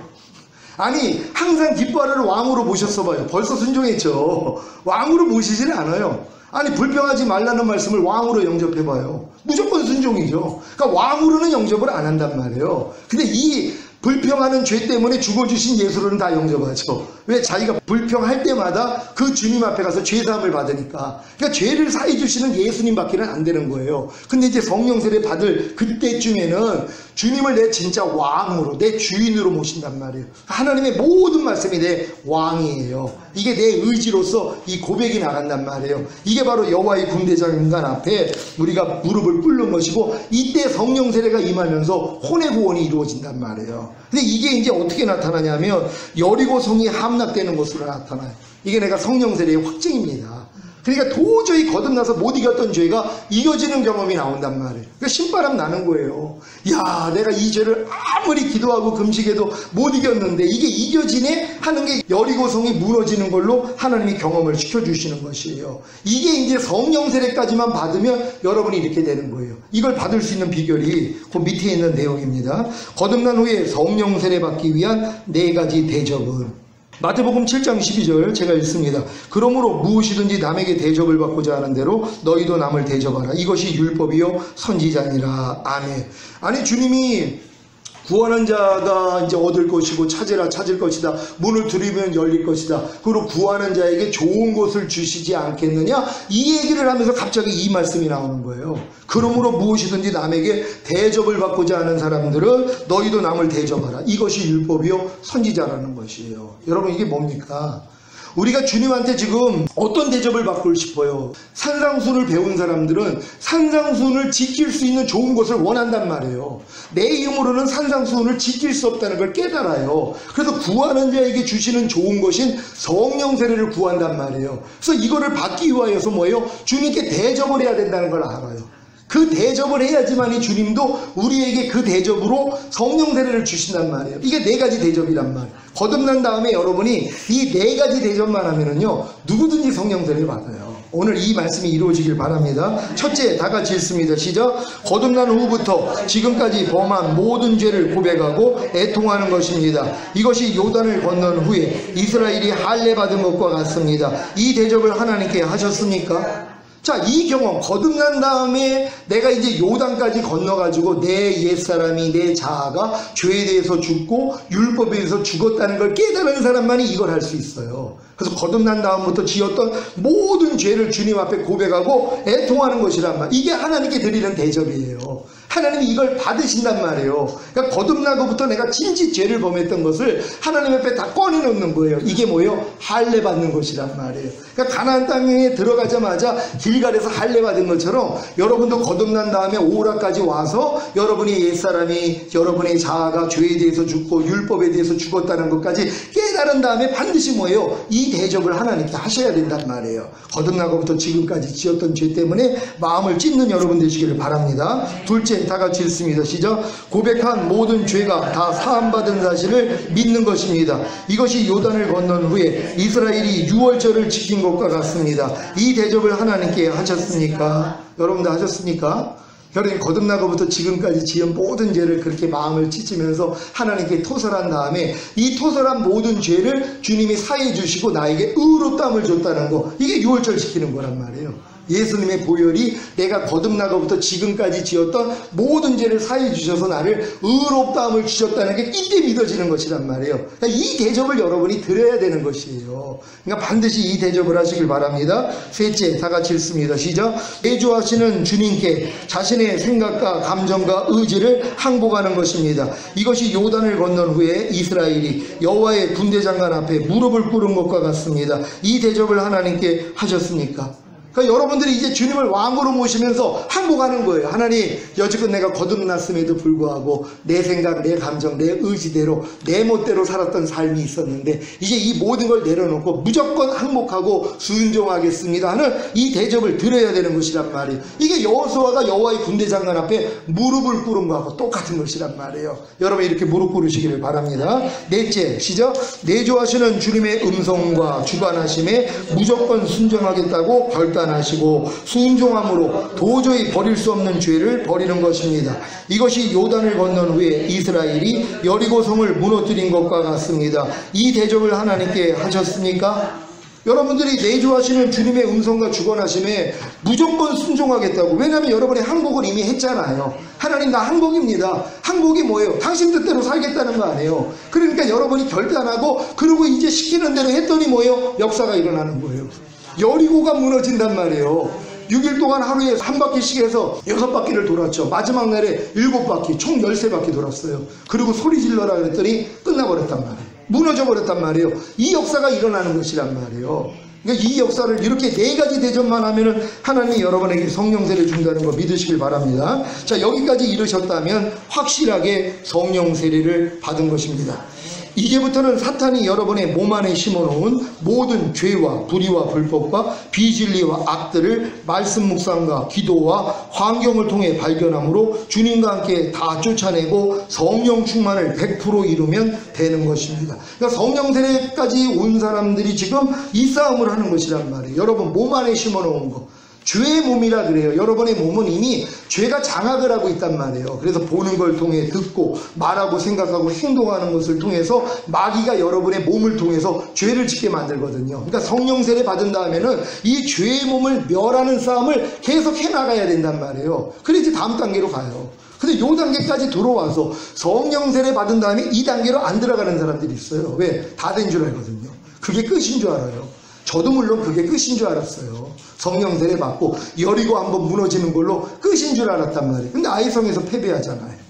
아니 항상 기뻐하라를 왕으로 모셨어봐요. 벌써 순종했죠. 왕으로 모시지는 않아요. 아니 불평하지 말라는 말씀을 왕으로 영접해봐요. 무조건 순종이죠. 그러니까 왕으로는 영접을 안 한단 말이에요. 근데 이 불평하는 죄 때문에 죽어주신 예수로는 다 영접하죠. 왜? 자기가 불평할 때마다 그 주님 앞에 가서 죄사함을 받으니까. 그러니까 죄를 사해 주시는 예수님밖에는 안 되는 거예요. 근데 이제 성령 세례 받을 그때쯤에는 주님을 내 진짜 왕으로, 내 주인으로 모신단 말이에요. 하나님의 모든 말씀이 내 왕이에요. 이게 내 의지로서 이 고백이 나간단 말이에요. 이게 바로 여호와의 군대장 인간 앞에 우리가 무릎을 꿇는 것이고, 이때 성령 세례가 임하면서 혼의 구원이 이루어진단 말이에요. 근데 이게 이제 어떻게 나타나냐면 여리고 성이 함락되는 것으로 나타나요. 이게 내가 성령 세례의 확증입니다. 그러니까 도저히 거듭나서 못 이겼던 죄가 이겨지는 경험이 나온단 말이에요. 그러니까 신바람 나는 거예요. 야, 내가 이 죄를 아무리 기도하고 금식해도 못 이겼는데 이게 이겨지네 하는 게 여리고성이 무너지는 걸로 하나님이 경험을 시켜주시는 것이에요. 이게 이제 성령 세례까지만 받으면 여러분이 이렇게 되는 거예요. 이걸 받을 수 있는 비결이 그 밑에 있는 내용입니다. 거듭난 후에 성령 세례 받기 위한 4가지 대접은, 마태복음 7장 12절 제가 읽습니다. 그러므로 무엇이든지 남에게 대접을 받고자 하는 대로 너희도 남을 대접하라. 이것이 율법이요 선지자니라. 아멘. 아니 주님이 구하는 자가 이제 얻을 것이고 찾으라 찾을 것이다. 문을 두드리면 열릴 것이다. 그리고 구하는 자에게 좋은 것을 주시지 않겠느냐? 이 얘기를 하면서 갑자기 이 말씀이 나오는 거예요. 그러므로 무엇이든지 남에게 대접을 받고자 하는 사람들은 너희도 남을 대접하라. 이것이 율법이요 선지자라는 것이에요. 여러분 이게 뭡니까? 우리가 주님한테 지금 어떤 대접을 받고 싶어요? 산상순을 배운 사람들은 산상순을 지킬 수 있는 좋은 것을 원한단 말이에요. 내 힘으로는 산상순을 지킬 수 없다는 걸 깨달아요. 그래서 구하는 자에게 주시는 좋은 것인 성령 세례를 구한단 말이에요. 그래서 이거를 받기 위하여서 뭐예요? 주님께 대접을 해야 된다는 걸 알아요. 그 대접을 해야지만이 주님도 우리에게 그 대접으로 성령 세례를 주신단 말이에요. 이게 4가지 대접이란 말이에요. 거듭난 다음에 여러분이 이 4가지 대접만 하면은요 누구든지 성령 세례를 받아요. 오늘 이 말씀이 이루어지길 바랍니다. 첫째, 다 같이 읽습니다. 시작. 거듭난 후부터 지금까지 범한 모든 죄를 고백하고 애통하는 것입니다. 이것이 요단을 건넌 후에 이스라엘이 할례 받은 것과 같습니다. 이 대접을 하나님께 하셨습니까? 자, 이 경험, 거듭난 다음에 내가 이제 요단까지 건너가지고 내 옛사람이, 내 자아가 죄에 대해서 죽고 율법에 대해서 죽었다는 걸 깨달은 사람만이 이걸 할 수 있어요. 그래서 거듭난 다음부터 지었던 모든 죄를 주님 앞에 고백하고 애통하는 것이란 말. 이게 하나님께 드리는 대접이에요. 하나님이 이걸 받으신단 말이에요. 그러니까 거듭나고부터 내가 진지 죄를 범했던 것을 하나님 앞에 다 꺼내놓는 거예요. 이게 뭐예요? 할례 받는 것이란 말이에요. 그러니까 가나안 땅에 들어가자마자 길갈에서 할례 받은 것처럼 여러분도 거듭난 다음에 오라까지 와서 여러분이 옛사람이, 여러분의 자아가 죄에 대해서 죽고 율법에 대해서 죽었다는 것까지 깨달은 다음에 반드시 뭐예요? 이 대접을 하나님께 하셔야 된단 말이에요. 거듭나고부터 지금까지 지었던 죄 때문에 마음을 찢는 여러분 되시기를 바랍니다. 둘째, 다 같이 읽습니다. 시작. 고백한 모든 죄가 다 사함받은 사실을 믿는 것입니다. 이것이 요단을 건넌 후에 이스라엘이 유월절을 지킨 것과 같습니다. 이 대접을 하나님께 하셨습니까? 여러분들 하셨습니까? 여러분 거듭나고부터 지금까지 지은 모든 죄를 그렇게 마음을 찢으면서 하나님께 토설한 다음에 이 토설한 모든 죄를 주님이 사해 주시고 나에게 의롭다함을 줬다는 거, 이게 유월절 지키는 거란 말이에요. 예수님의 보혈이 내가 거듭나고부터 지금까지 지었던 모든 죄를 사해 주셔서 나를 의롭다함을 주셨다는 게 이때 믿어지는 것이란 말이에요. 그러니까 이 대접을 여러분이 드려야 되는 것이에요. 그러니까 반드시 이 대접을 하시길 바랍니다. 셋째, 다 같이 읽습니다. 시작. 내주하시는 주님께 자신의 생각과 감정과 의지를 항복하는 것입니다. 이것이 요단을 건넌 후에 이스라엘이 여호와의 군대장관 앞에 무릎을 꿇은 것과 같습니다. 이 대접을 하나님께 하셨습니까? 그러니까 여러분들이 이제 주님을 왕으로 모시면서 항복하는 거예요. 하나님, 여지껏 내가 거듭났음에도 불구하고 내 생각, 내 감정, 내 의지대로, 내 멋대로 살았던 삶이 있었는데 이제 이 모든 걸 내려놓고 무조건 항복하고 순종하겠습니다 하는 이 대접을 드려야 되는 것이란 말이에요. 이게 여호수아가 여호와의 군대장관 앞에 무릎을 꿇은 거하고 똑같은 것이란 말이에요. 여러분 이렇게 무릎 꿇으시기를 바랍니다. 넷째, 시작. 내조하시는 주님의 음성과 주관하심에 무조건 순종하겠다고 결단 결단하시고 순종함으로 도저히 버릴 수 없는 죄를 버리는 것입니다. 이것이 요단을 건넌 후에 이스라엘이 여리고성을 무너뜨린 것과 같습니다. 이 대접을 하나님께 하셨습니까? 여러분들이 내주하시는 주님의 음성과 주권하심에 무조건 순종하겠다고. 왜냐하면 여러분이 항복을 이미 했잖아요. 하나님 나 항복입니다. 항복이 뭐예요? 당신 뜻대로 살겠다는 거 아니에요. 그러니까 여러분이 결단하고 그리고 이제 시키는 대로 했더니 뭐예요? 역사가 일어나는 거예요. 여리고가 무너진단 말이에요. 6일 동안 하루에 한 바퀴씩 해서 6바퀴를 돌았죠. 마지막 날에 7바퀴, 총 13바퀴 돌았어요. 그리고 소리 질러라 그랬더니 끝나버렸단 말이에요. 무너져 버렸단 말이에요. 이 역사가 일어나는 것이란 말이에요. 그러니까 이 역사를 이렇게 4가지 대접만 하면은 하나님이 여러분에게 성령세를 준다는 거 믿으시길 바랍니다. 자, 여기까지 이르셨다면 확실하게 성령세례를 받은 것입니다. 이제부터는 사탄이 여러분의 몸 안에 심어놓은 모든 죄와 불의와 불법과 비진리와 악들을 말씀 묵상과 기도와 환경을 통해 발견함으로 주님과 함께 다 쫓아내고 성령 충만을 100% 이루면 되는 것입니다. 그러니까 성령 세례까지 온 사람들이 지금 이 싸움을 하는 것이란 말이에요. 여러분 몸 안에 심어놓은 거. 죄의 몸이라 그래요. 여러분의 몸은 이미 죄가 장악을 하고 있단 말이에요. 그래서 보는 걸 통해 듣고 말하고 생각하고 행동하는 것을 통해서 마귀가 여러분의 몸을 통해서 죄를 짓게 만들거든요. 그러니까 성령 세례 받은 다음에는 이 죄의 몸을 멸하는 싸움을 계속 해나가야 된단 말이에요. 그래야지 다음 단계로 가요. 근데 요 단계까지 들어와서 성령 세례 받은 다음에 이 단계로 안 들어가는 사람들이 있어요. 왜? 다 된 줄 알거든요. 그게 끝인 줄 알아요. 저도 물론 그게 끝인 줄 알았어요. 성령 세례 받고 여리고 한번 무너지는 걸로 끝인 줄 알았단 말이에요. 근데 아이성에서 패배하잖아요.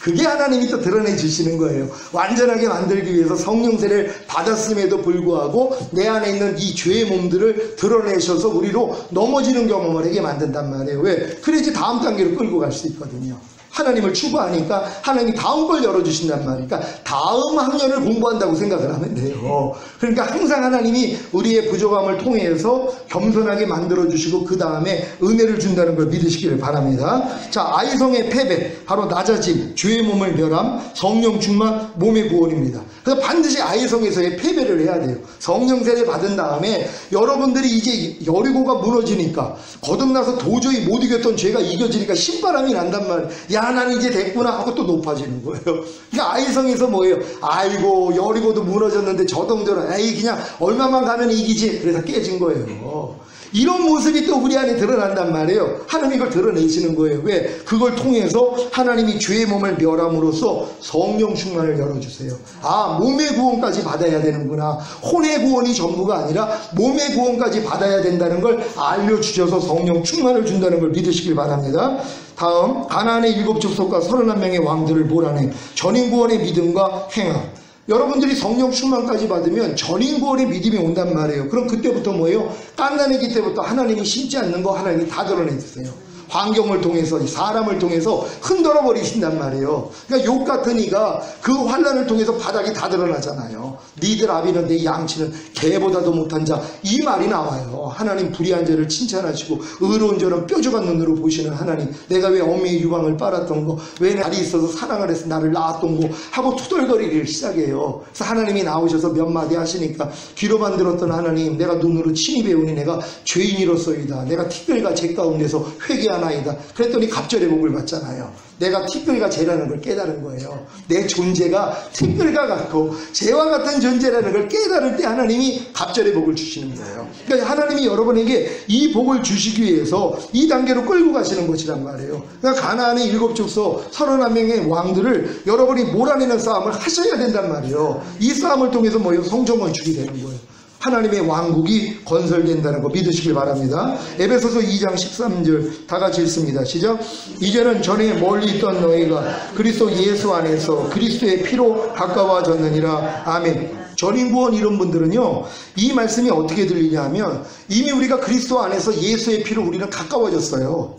그게 하나님이 또 드러내 주시는 거예요. 완전하게 만들기 위해서 성령 세례를 받았음에도 불구하고 내 안에 있는 이 죄의 몸들을 드러내셔서 우리로 넘어지는 경험을 하게 만든단 말이에요. 왜? 그래야지 다음 단계로 끌고 갈 수 있거든요. 하나님을 추구하니까 하나님이 다음 걸 열어주신단 말이에요. 그러니까 다음 학년을 공부한다고 생각을 하면 돼요. 그러니까 항상 하나님이 우리의 부족함을 통해서 겸손하게 만들어주시고 그 다음에 은혜를 준다는 걸 믿으시기를 바랍니다. 자, 아이성의 패배, 바로 낮아짐, 죄의 몸을 멸함, 성령 충만, 몸의 구원입니다. 그래서 반드시 아이성에서의 패배를 해야 돼요. 성령 세례 받은 다음에 여러분들이 이제 여리고가 무너지니까 거듭나서 도저히 못 이겼던 죄가 이겨지니까 신바람이 난단 말이에요. 야, 나는 이제 됐구나 하고 또 높아지는 거예요. 그러니까 아이성에서 뭐예요? 아이고 여리고도 무너졌는데 저 정도는 에이 그냥 얼마만 가면 이기지. 그래서 깨진 거예요. 이런 모습이 또 우리 안에 드러난단 말이에요. 하나님이 그걸 드러내시는 거예요. 왜? 그걸 통해서 하나님이 죄의 몸을 멸함으로써 성령 충만을 열어주세요. 아, 몸의 구원까지 받아야 되는구나. 혼의 구원이 전부가 아니라 몸의 구원까지 받아야 된다는 걸 알려주셔서 성령 충만을 준다는 걸 믿으시길 바랍니다. 다음, 가나안의 7 족속과 31명의 왕들을 몰아내 전인구원의 믿음과 행함. 여러분들이 성령 충만까지 받으면 전인구원의 믿음이 온단 말이에요. 그럼 그때부터 뭐예요? 깐나내기 때부터 하나님이 심지 않는 거 하나님이 다 드러내주세요. 환경을 통해서 사람을 통해서 흔들어 버리신단 말이에요. 그러니까 욕 같은 이가 그 환난을 통해서 바닥이 다 드러나잖아요. 니들 아비는 내 양치는 개보다도 못한 자, 이 말이 나와요. 하나님 불의한 자를 칭찬하시고 의로운 자는 뾰족한 눈으로 보시는 하나님, 내가 왜 어미의 유방을 빨았던 거, 왜 날이 있어서 사랑을 해서 나를 낳았던 거 하고 투덜거리기를 시작해요. 그래서 하나님이 나오셔서 몇 마디 하시니까 귀로만 들었던 하나님, 내가 눈으로 친히 배우니 내가 죄인이로소이다. 내가 티끌과 재 가운데서 회개하나이다. 그랬더니 갑절의 복을 받잖아요. 내가 티끌과 재라는 걸 깨달은 거예요. 내 존재가 티끌과 같고 재와 같은 존재라는 걸 깨달을 때 하나님이 갑절의 복을 주시는 거예요. 그러니까 하나님이 여러분에게 이 복을 주시기 위해서 이 단계로 끌고 가시는 것이란 말이에요. 그러니까 가나안의 7 족속 31명의 왕들을 여러분이 몰아내는 싸움을 하셔야 된단 말이에요. 이 싸움을 통해서 뭐예요? 성정을 주게 되는 거예요. 하나님의 왕국이 건설된다는 거 믿으시길 바랍니다. 에베소서 2장 13절 다 같이 읽습니다. 시작. 이제는 전에 멀리 있던 너희가 그리스도 예수 안에서 그리스도의 피로 가까워졌느니라. 아멘. 전인구원 이런 분들은요, 이 말씀이 어떻게 들리냐 하면 이미 우리가 그리스도 안에서 예수의 피로 우리는 가까워졌어요.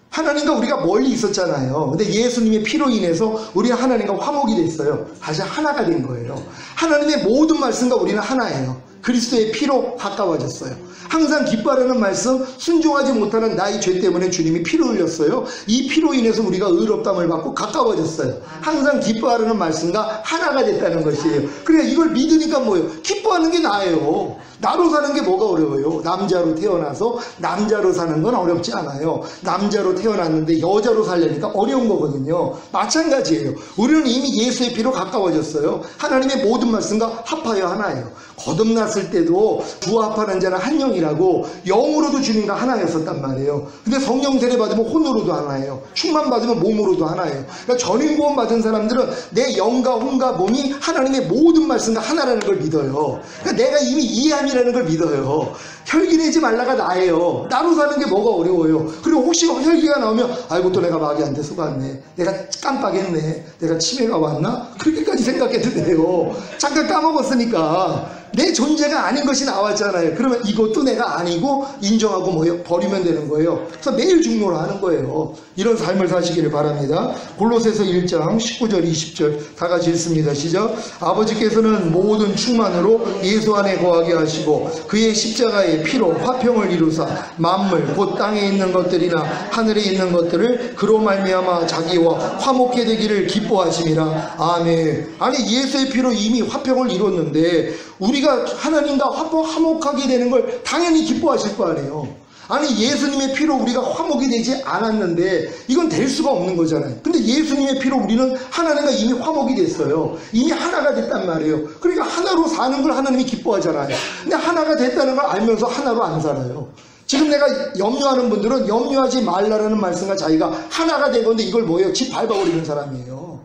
하나님과 우리가 멀리 있었잖아요. 근데 예수님의 피로 인해서 우리는 하나님과 화목이 됐어요. 다시 하나가 된 거예요. 하나님의 모든 말씀과 우리는 하나예요. 그리스도의 피로 가까워졌어요. 항상 기뻐하라는 말씀, 순종하지 못하는 나의 죄 때문에 주님이 피를 흘렸어요. 이 피로 인해서 우리가 의롭다함을 받고 가까워졌어요. 항상 기뻐하라는 말씀과 하나가 됐다는 것이에요. 그러니까 이걸 믿으니까 뭐예요? 기뻐하는 게 나예요. 나로 사는 게 뭐가 어려워요? 남자로 태어나서 남자로 사는 건 어렵지 않아요. 남자로 태어났는데 여자로 살려니까 어려운 거거든요. 마찬가지예요. 우리는 이미 예수의 피로 가까워졌어요. 하나님의 모든 말씀과 합하여 하나예요. 거듭났을 때도 주와 합하는 자는 한 영이라고 영으로도 주님과 하나였었단 말이에요. 근데 성령 세례 받으면 혼으로도 하나예요. 충만 받으면 몸으로도 하나예요. 그러니까 전임 구원 받은 사람들은 내 영과 혼과 몸이 하나님의 모든 말씀과 하나라는 걸 믿어요. 그러니까 내가 이미 이해함이라는 걸 믿어요. 혈기 내지 말라가 나예요. 나로 사는 게 뭐가 어려워요. 그리고 혹시 혈기가 나오면 아이고 또 내가 마귀한테 속았네, 내가 깜빡했네, 내가 치매가 왔나, 그렇게까지 생각해도 돼요. 잠깐 까먹었으니까 내 존재가 아닌 것이 나왔잖아요. 그러면 이것도 내가 아니고 인정하고 뭐예요? 버리면 되는 거예요. 그래서 매일 중노를 하는 거예요. 이런 삶을 사시기를 바랍니다. 골로새서 1장 19절 20절 다 같이 읽습니다. 시작. 아버지께서는 모든 충만으로 예수 안에 거하게 하시고 그의 십자가의 피로 화평을 이루사 만물 곧 땅에 있는 것들이나 하늘에 있는 것들을 그로 말미암아 자기와 화목케 되기를 기뻐하심이라. 아멘. 아니 예수의 피로 이미 화평을 이뤘는데 우리가 하나님과 화목하게 되는 걸 당연히 기뻐하실 거 아니에요. 아니 예수님의 피로 우리가 화목이 되지 않았는데 이건 될 수가 없는 거잖아요. 근데 예수님의 피로 우리는 하나님과 이미 화목이 됐어요. 이미 하나가 됐단 말이에요. 그러니까 하나로 사는 걸 하나님이 기뻐하잖아요. 근데 하나가 됐다는 걸 알면서 하나로 안 살아요. 지금 내가 염려하는 분들은 염려하지 말라라는 말씀과 자기가 하나가 된 건데 이걸 뭐예요? 집 밟아버리는 사람이에요.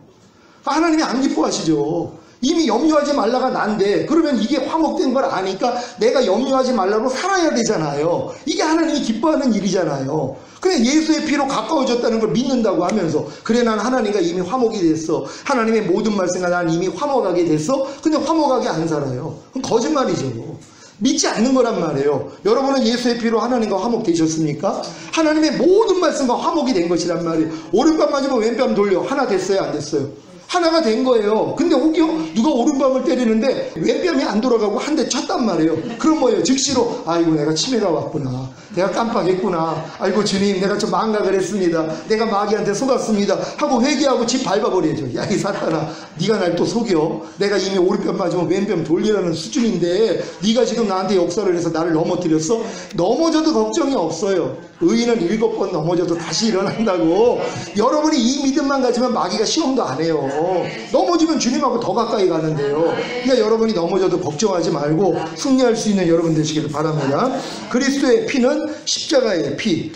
하나님이 안 기뻐하시죠. 이미 염려하지 말라가 난데 그러면 이게 화목된 걸 아니까 내가 염려하지 말라고 살아야 되잖아요. 이게 하나님이 기뻐하는 일이잖아요. 그냥 예수의 피로 가까워졌다는 걸 믿는다고 하면서 그래 난 하나님과 이미 화목이 됐어, 하나님의 모든 말씀과 난 이미 화목하게 됐어, 그냥 화목하게 안 살아요. 그건 거짓말이죠. 믿지 않는 거란 말이에요. 여러분은 예수의 피로 하나님과 화목되셨습니까? 하나님의 모든 말씀과 화목이 된 것이란 말이에요. 오른밤 맞으면 왼밤 돌려. 하나 됐어요, 안 됐어요? 하나가 된 거예요. 근데 혹여 누가 오른밤을 때리는데 왼뺨이 안 돌아가고 한 대 쳤단 말이에요. 그럼 뭐예요? 즉시로 아이고 내가 치매가 왔구나, 내가 깜빡했구나, 아이고 주님 내가 좀 망각을 했습니다, 내가 마귀한테 속았습니다 하고 회개하고 집 밟아버려야죠. 야 이 사탄아, 네가 날 또 속여. 내가 이미 오른뺨 맞으면 왼뺨 돌리라는 수준인데 네가 지금 나한테 역사를 해서 나를 넘어뜨렸어? 넘어져도 걱정이 없어요. 의인은 7번 넘어져도 다시 일어난다고. 여러분이 이 믿음만 가지면 마귀가 시험도 안 해요. 넘어지면 주님하고 더 가까이 가는데요. 그러니까 여러분이 넘어져도 걱정하지 말고 승리할 수 있는 여러분 되시기를 바랍니다. 그리스도의 피는 십자가의 피,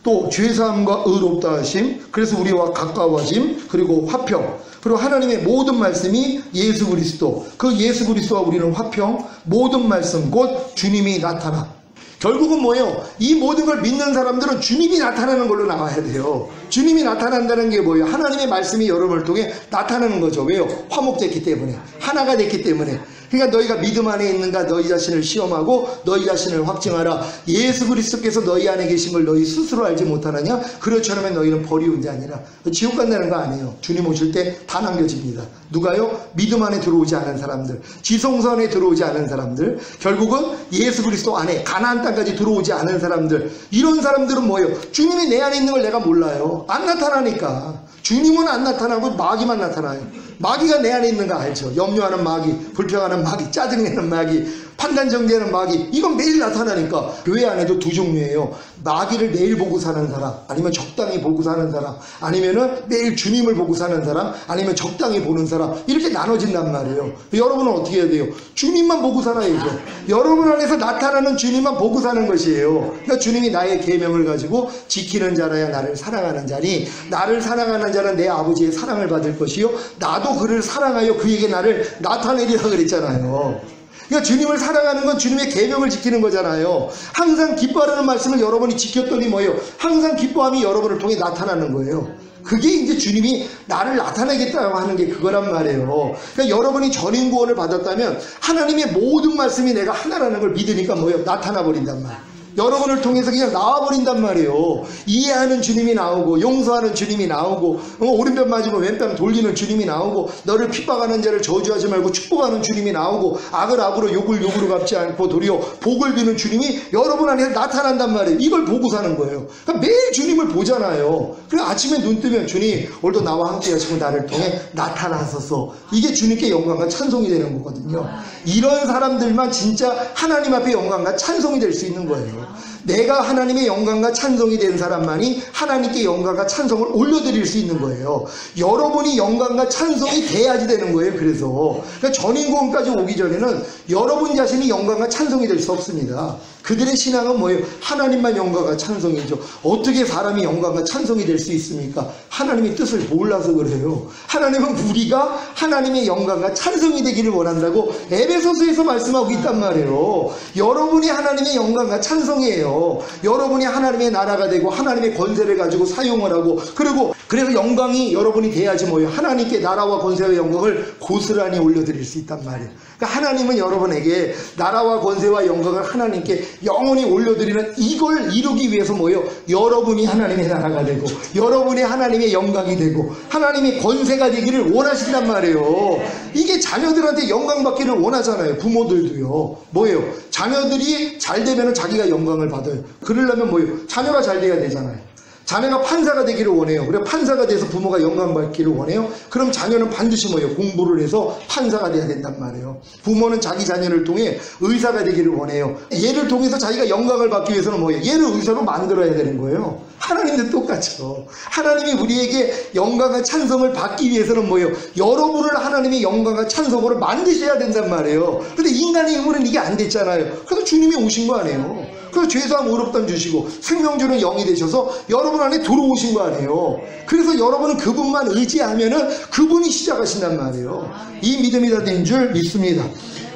또 죄사함과 의롭다 하심, 그래서 우리와 가까워짐, 그리고 화평, 그리고 하나님의 모든 말씀이 예수 그리스도, 그 예수 그리스도와 우리는 화평, 모든 말씀 곧 주님이 나타나. 결국은 뭐예요? 이 모든 걸 믿는 사람들은 주님이 나타나는 걸로 나와야 돼요. 주님이 나타난다는 게 뭐예요? 하나님의 말씀이 여러분을 통해 나타나는 거죠. 왜요? 화목됐기 때문에, 하나가 됐기 때문에. 그러니까 너희가 믿음 안에 있는가 너희 자신을 시험하고 너희 자신을 확증하라. 예수 그리스도께서 너희 안에 계신 걸 너희 스스로 알지 못하느냐? 그렇지 않으면 너희는 버리운 자니라. 지옥 간다는 거 아니에요. 주님 오실 때 다 남겨집니다. 누가요? 믿음 안에 들어오지 않은 사람들, 지성소 안에 들어오지 않은 사람들, 결국은 예수 그리스도 안에 가나안 땅까지 들어오지 않은 사람들, 이런 사람들은 뭐예요? 주님이 내 안에 있는 걸 내가 몰라요. 안 나타나니까. 주님은 안 나타나고 마귀만 나타나요. 마귀가 내 안에 있는 거 알죠? 염려하는 마귀, 불평하는 마귀, 짜증내는 마귀, 판단정죄하는 마귀, 이건 매일 나타나니까. 교회 안에도 두 종류예요. 마귀를 매일 보고 사는 사람, 아니면 적당히 보고 사는 사람, 아니면은 매일 주님을 보고 사는 사람, 아니면 적당히 보는 사람, 이렇게 나눠진단 말이에요. 여러분은 어떻게 해야 돼요? 주님만 보고 살아야죠. 여러분 안에서 나타나는 주님만 보고 사는 것이에요. 그러니까 주님이 나의 계명을 가지고 지키는 자라야 나를 사랑하는 자니, 나를 사랑하는 자는 내 아버지의 사랑을 받을 것이요 나도 그를 사랑하여 그에게 나를 나타내리라 그랬잖아요. 그러니까 주님을 사랑하는 건 주님의 계명을 지키는 거잖아요. 항상 기뻐하라는 말씀을 여러분이 지켰더니 뭐예요? 항상 기뻐함이 여러분을 통해 나타나는 거예요. 그게 이제 주님이 나를 나타내겠다고 하는 게 그거란 말이에요. 그러니까 여러분이 전인 구원을 받았다면 하나님의 모든 말씀이 내가 하나라는 걸 믿으니까 뭐예요? 나타나 버린단 말이에요. 여러분을 통해서 그냥 나와버린단 말이에요. 이해하는 주님이 나오고, 용서하는 주님이 나오고, 오른편 맞으면 왼편 돌리는 주님이 나오고, 너를 핍박하는 자를 저주하지 말고 축복하는 주님이 나오고, 악을 악으로 욕을 욕으로 갚지 않고 도리어 복을 비는 주님이 여러분 안에 나타난단 말이에요. 이걸 보고 사는 거예요. 그러니까 매일 주님을 보잖아요. 그래 아침에 눈 뜨면 주님 오늘도 나와 함께 하시고 나를 통해 나타나소서. 이게 주님께 영광과 찬송이 되는 거거든요. 이런 사람들만 진짜 하나님 앞에 영광과 찬송이 될 수 있는 거예요. 내가 하나님의 영광과 찬송이 된 사람만이 하나님께 영광과 찬송을 올려드릴 수 있는 거예요. 여러분이 영광과 찬송이 돼야지 되는 거예요. 그래서 그러니까 전인구원까지 오기 전에는 여러분 자신이 영광과 찬송이 될 수 없습니다. 그들의 신앙은 뭐예요? 하나님만 영광과 찬송이죠. 어떻게 사람이 영광과 찬송이 될 수 있습니까? 하나님의 뜻을 몰라서 그래요. 하나님은 우리가 하나님의 영광과 찬송이 되기를 원한다고 에베소서에서 말씀하고 있단 말이에요. 여러분이 하나님의 영광과 찬송이에요. 여러분이 하나님의 나라가 되고 하나님의 권세를 가지고 사용을 하고, 그리고 그래서 영광이 여러분이 돼야지 뭐예요? 하나님께 나라와 권세와 영광을 고스란히 올려드릴 수 있단 말이에요. 그러니까 하나님은 여러분에게 나라와 권세와 영광을 하나님께 영원히 올려드리는 이걸 이루기 위해서 뭐예요? 여러분이 하나님의 나라가 되고 여러분이 하나님의 영광이 되고 하나님의 권세가 되기를 원하신단 말이에요. 이게 자녀들한테 영광 받기를 원하잖아요. 부모들도요. 뭐예요? 자녀들이 잘 되면 자기가 영광을 받아요. 그러려면 뭐예요? 자녀가 잘 돼야 되잖아요. 자녀가 판사가 되기를 원해요. 그래 판사가 돼서 부모가 영광 받기를 원해요. 그럼 자녀는 반드시 뭐예요? 공부를 해서 판사가 돼야 된단 말이에요. 부모는 자기 자녀를 통해 의사가 되기를 원해요. 얘를 통해서 자기가 영광을 받기 위해서는 뭐예요? 얘를 의사로 만들어야 되는 거예요. 하나님도 똑같죠. 하나님이 우리에게 영광과 찬송을 받기 위해서는 뭐예요? 여러분을 하나님의 영광과 찬송으로 만드셔야 된단 말이에요. 근데 인간의 힘으로는 이게 안 됐잖아요. 그래서 주님이 오신 거 아니에요. 그래서 죄사함 의롭다함 주시고 생명주는 영이 되셔서 여러분 안에 들어오신 거 아니에요. 그래서 여러분은 그분만 의지하면은 그분이 시작하신단 말이에요. 이 믿음이 다 된 줄 믿습니다.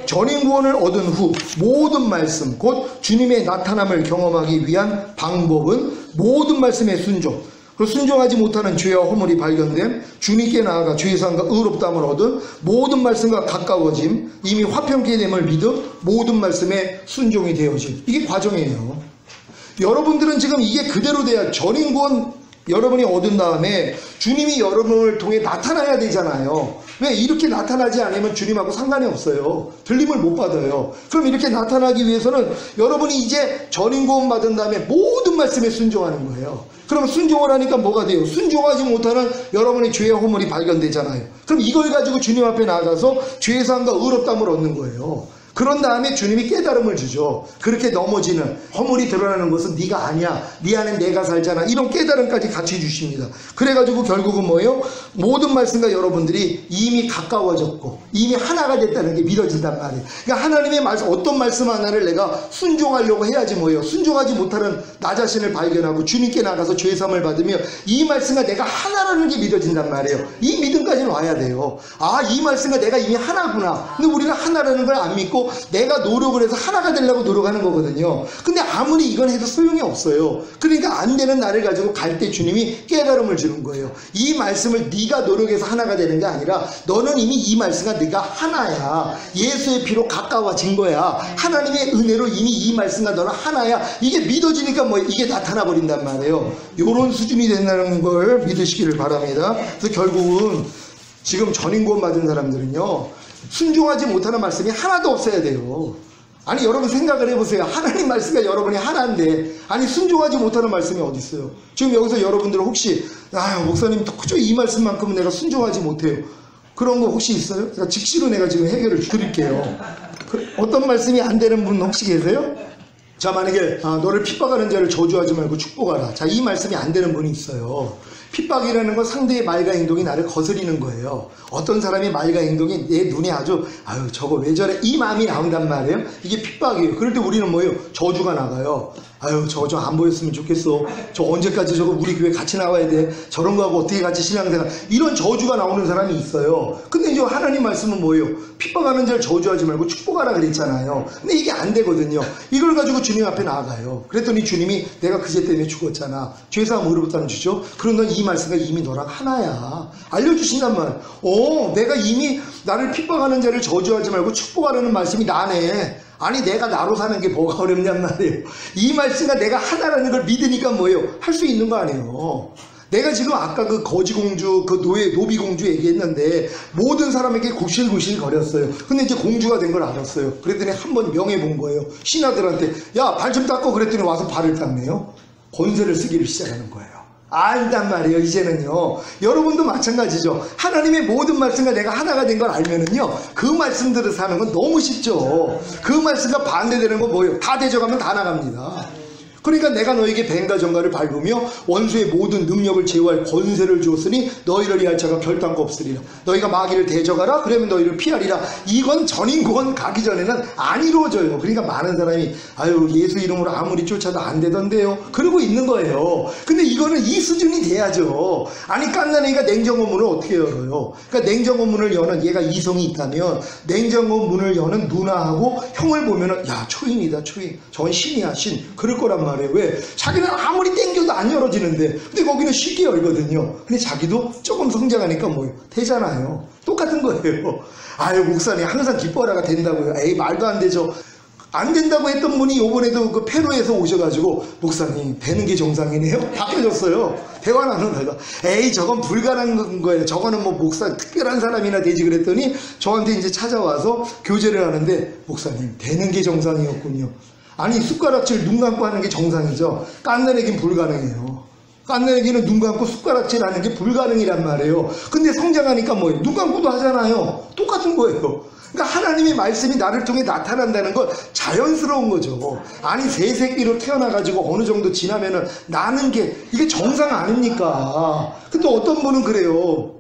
전인구원을 얻은 후 모든 말씀 곧 주님의 나타남을 경험하기 위한 방법은 모든 말씀의 순종, 그 순종하지 못하는 죄와 허물이 발견됨, 주님께 나아가 죄사함과 의롭다함을 얻은 모든 말씀과 가까워짐, 이미 화평케 됨을 믿음, 모든 말씀에 순종이 되어짐. 이게 과정이에요. 여러분들은 지금 이게 그대로 돼야 전인구원 여러분이 얻은 다음에 주님이 여러분을 통해 나타나야 되잖아요. 왜? 이렇게 나타나지 않으면 주님하고 상관이 없어요. 들림을 못 받아요. 그럼 이렇게 나타나기 위해서는 여러분이 이제 전인구원 받은 다음에 모든 말씀에 순종하는 거예요. 그럼 순종을 하니까 뭐가 돼요? 순종하지 못하는 여러분의 죄의 허물이 발견되잖아요. 그럼 이걸 가지고 주님 앞에 나가서 죄사함과 의롭다함을 얻는 거예요. 그런 다음에 주님이 깨달음을 주죠. 그렇게 넘어지는 허물이 드러나는 것은 네가 아니야. 네 안에 내가 살잖아. 이런 깨달음까지 같이 주십니다. 그래가지고 결국은 뭐예요? 모든 말씀과 여러분들이 이미 가까워졌고 이미 하나가 됐다는 게 믿어진단 말이에요. 그러니까 하나님의 말씀, 어떤 말씀 하나를 내가 순종하려고 해야지 뭐예요? 순종하지 못하는 나 자신을 발견하고 주님께 나가서 죄사함을 받으며 이 말씀과 내가 하나라는 게 믿어진단 말이에요. 이 믿음까지는 와야 돼요. 아, 이 말씀과 내가 이미 하나구나. 근데 우리는 하나라는 걸 안 믿고 내가 노력을 해서 하나가 되려고 노력하는 거거든요. 근데 아무리 이건 해도 소용이 없어요. 그러니까 안 되는 나를 가지고 갈 때 주님이 깨달음을 주는 거예요. 이 말씀을 네가 노력해서 하나가 되는 게 아니라 너는 이미 이 말씀과 네가 하나야. 예수의 피로 가까워진 거야. 하나님의 은혜로 이미 이 말씀과 너는 하나야. 이게 믿어지니까 뭐 이게 나타나 버린단 말이에요. 요런 수준이 된다는 걸 믿으시기를 바랍니다. 그래서 결국은 지금 전인구원 받은 사람들은요, 순종하지 못하는 말씀이 하나도 없어야 돼요. 아니 여러분 생각을 해보세요. 하나님 말씀과 여러분이 하나인데 아니 순종하지 못하는 말씀이 어디 있어요? 지금 여기서 여러분들은 혹시 목사님 도저히 이 말씀만큼은 내가 순종하지 못해요. 그런 거 혹시 있어요? 그러니까 즉시로 내가 지금 해결을 드릴게요. 어떤 말씀이 안 되는 분 혹시 계세요? 자, 만약에 너를 핍박하는 자를 저주하지 말고 축복하라. 자, 이 말씀이 안 되는 분이 있어요. 핍박이라는 건 상대의 말과 행동이 나를 거스리는 거예요. 어떤 사람의 말과 행동이 내 눈에 아주 저거 왜 저래? 이 마음이 나온단 말이에요. 이게 핍박이에요. 그럴 때 우리는 뭐예요? 저주가 나가요. 저거 좀 안 보였으면 좋겠어. 저 언제까지 저거 우리 교회 같이 나와야 돼? 저런 거하고 어떻게 같이 신앙생활? 이런 저주가 나오는 사람이 있어요. 근데 이제 하나님 말씀은 뭐예요? 핍박하는 자를 저주하지 말고 축복하라 그랬잖아요. 근데 이게 안 되거든요. 이걸 가지고 주님 앞에 나아가요. 그랬더니 주님이 내가 그죄 때문에 죽었잖아. 죄사함 의롭다함 주죠. 그럼 넌 이 말씀과 이미 너랑 하나야. 알려주신단 말이야. 내가 이미 나를 핍박하는 자를 저주하지 말고 축복하라는 말씀이 나네. 아니 내가 나로 사는 게 뭐가 어렵냔 말이에요. 이 말씀과 내가 하나라는 걸 믿으니까 뭐예요? 할 수 있는 거 아니에요. 내가 지금 아까 그 거지공주, 그 노비공주 얘기했는데 모든 사람에게 구실구실 거렸어요. 근데 이제 공주가 된 걸 알았어요. 그랬더니 한번 명예 본 거예요. 신하들한테 야, 발 좀 닦고 그랬더니 와서 발을 닦네요. 권세를 쓰기를 시작하는 거예요. 안단 말이에요. 이제는요. 여러분도 마찬가지죠. 하나님의 모든 말씀과 내가 하나가 된 걸 알면은요, 그 말씀대로 사는 건 너무 쉽죠. 그 말씀과 반대되는 건 뭐예요? 다 대적하면 다 나갑니다. 그러니까 내가 너에게 뱀과 정갈을 밟으며 원수의 모든 능력을 제어할 권세를 주었으니 너희를 위할 자가 결단코 없으리라. 너희가 마귀를 대적하라. 그러면 너희를 피하리라. 이건 전인권 가기 전에는 안 이루어져요. 그러니까 많은 사람이 아유 예수 이름으로 아무리 쫓아도 안 되던데요. 그러고 있는 거예요. 근데 이거는 이 수준이 돼야죠. 아니 깐난애기가 냉장고 문을 어떻게 열어요? 그러니까 냉장고 문을 여는 얘가 이성이 있다면 냉장고 문을 여는 누나하고 형을 보면은 야 초인이다 초인. 저건 신이야 신. 그럴 거란 말이에요. 왜? 자기는 아무리 땡겨도 안 열어지는데 근데 거기는 쉽게 열거든요. 근데 자기도 조금 성장하니까 뭐예요? 되잖아요. 똑같은 거예요. 아유 목사님 항상 기뻐라가 된다고요. 에이 말도 안 되죠. 안 된다고 했던 분이 요번에도 그 페루에서 오셔가지고 목사님 되는 게 정상이네요? 바뀌어졌어요. 대화 나누다가 에이 저건 불가능한 거예요. 저거는 뭐 목사 특별한 사람이나 되지 그랬더니 저한테 이제 찾아와서 교제를 하는데 목사님 되는 게 정상이었군요. 아니 숟가락질 눈 감고 하는 게 정상이죠. 깐난애기는 불가능해요. 깐난애기는 눈 감고 숟가락질 하는 게 불가능이란 말이에요. 근데 성장하니까 뭐예요? 눈 감고도 하잖아요. 똑같은 거예요. 그러니까 하나님의 말씀이 나를 통해 나타난다는 건 자연스러운 거죠. 아니 새 새끼로 태어나가지고 어느 정도 지나면은 나는 게 이게 정상 아닙니까? 근데 어떤 분은 그래요.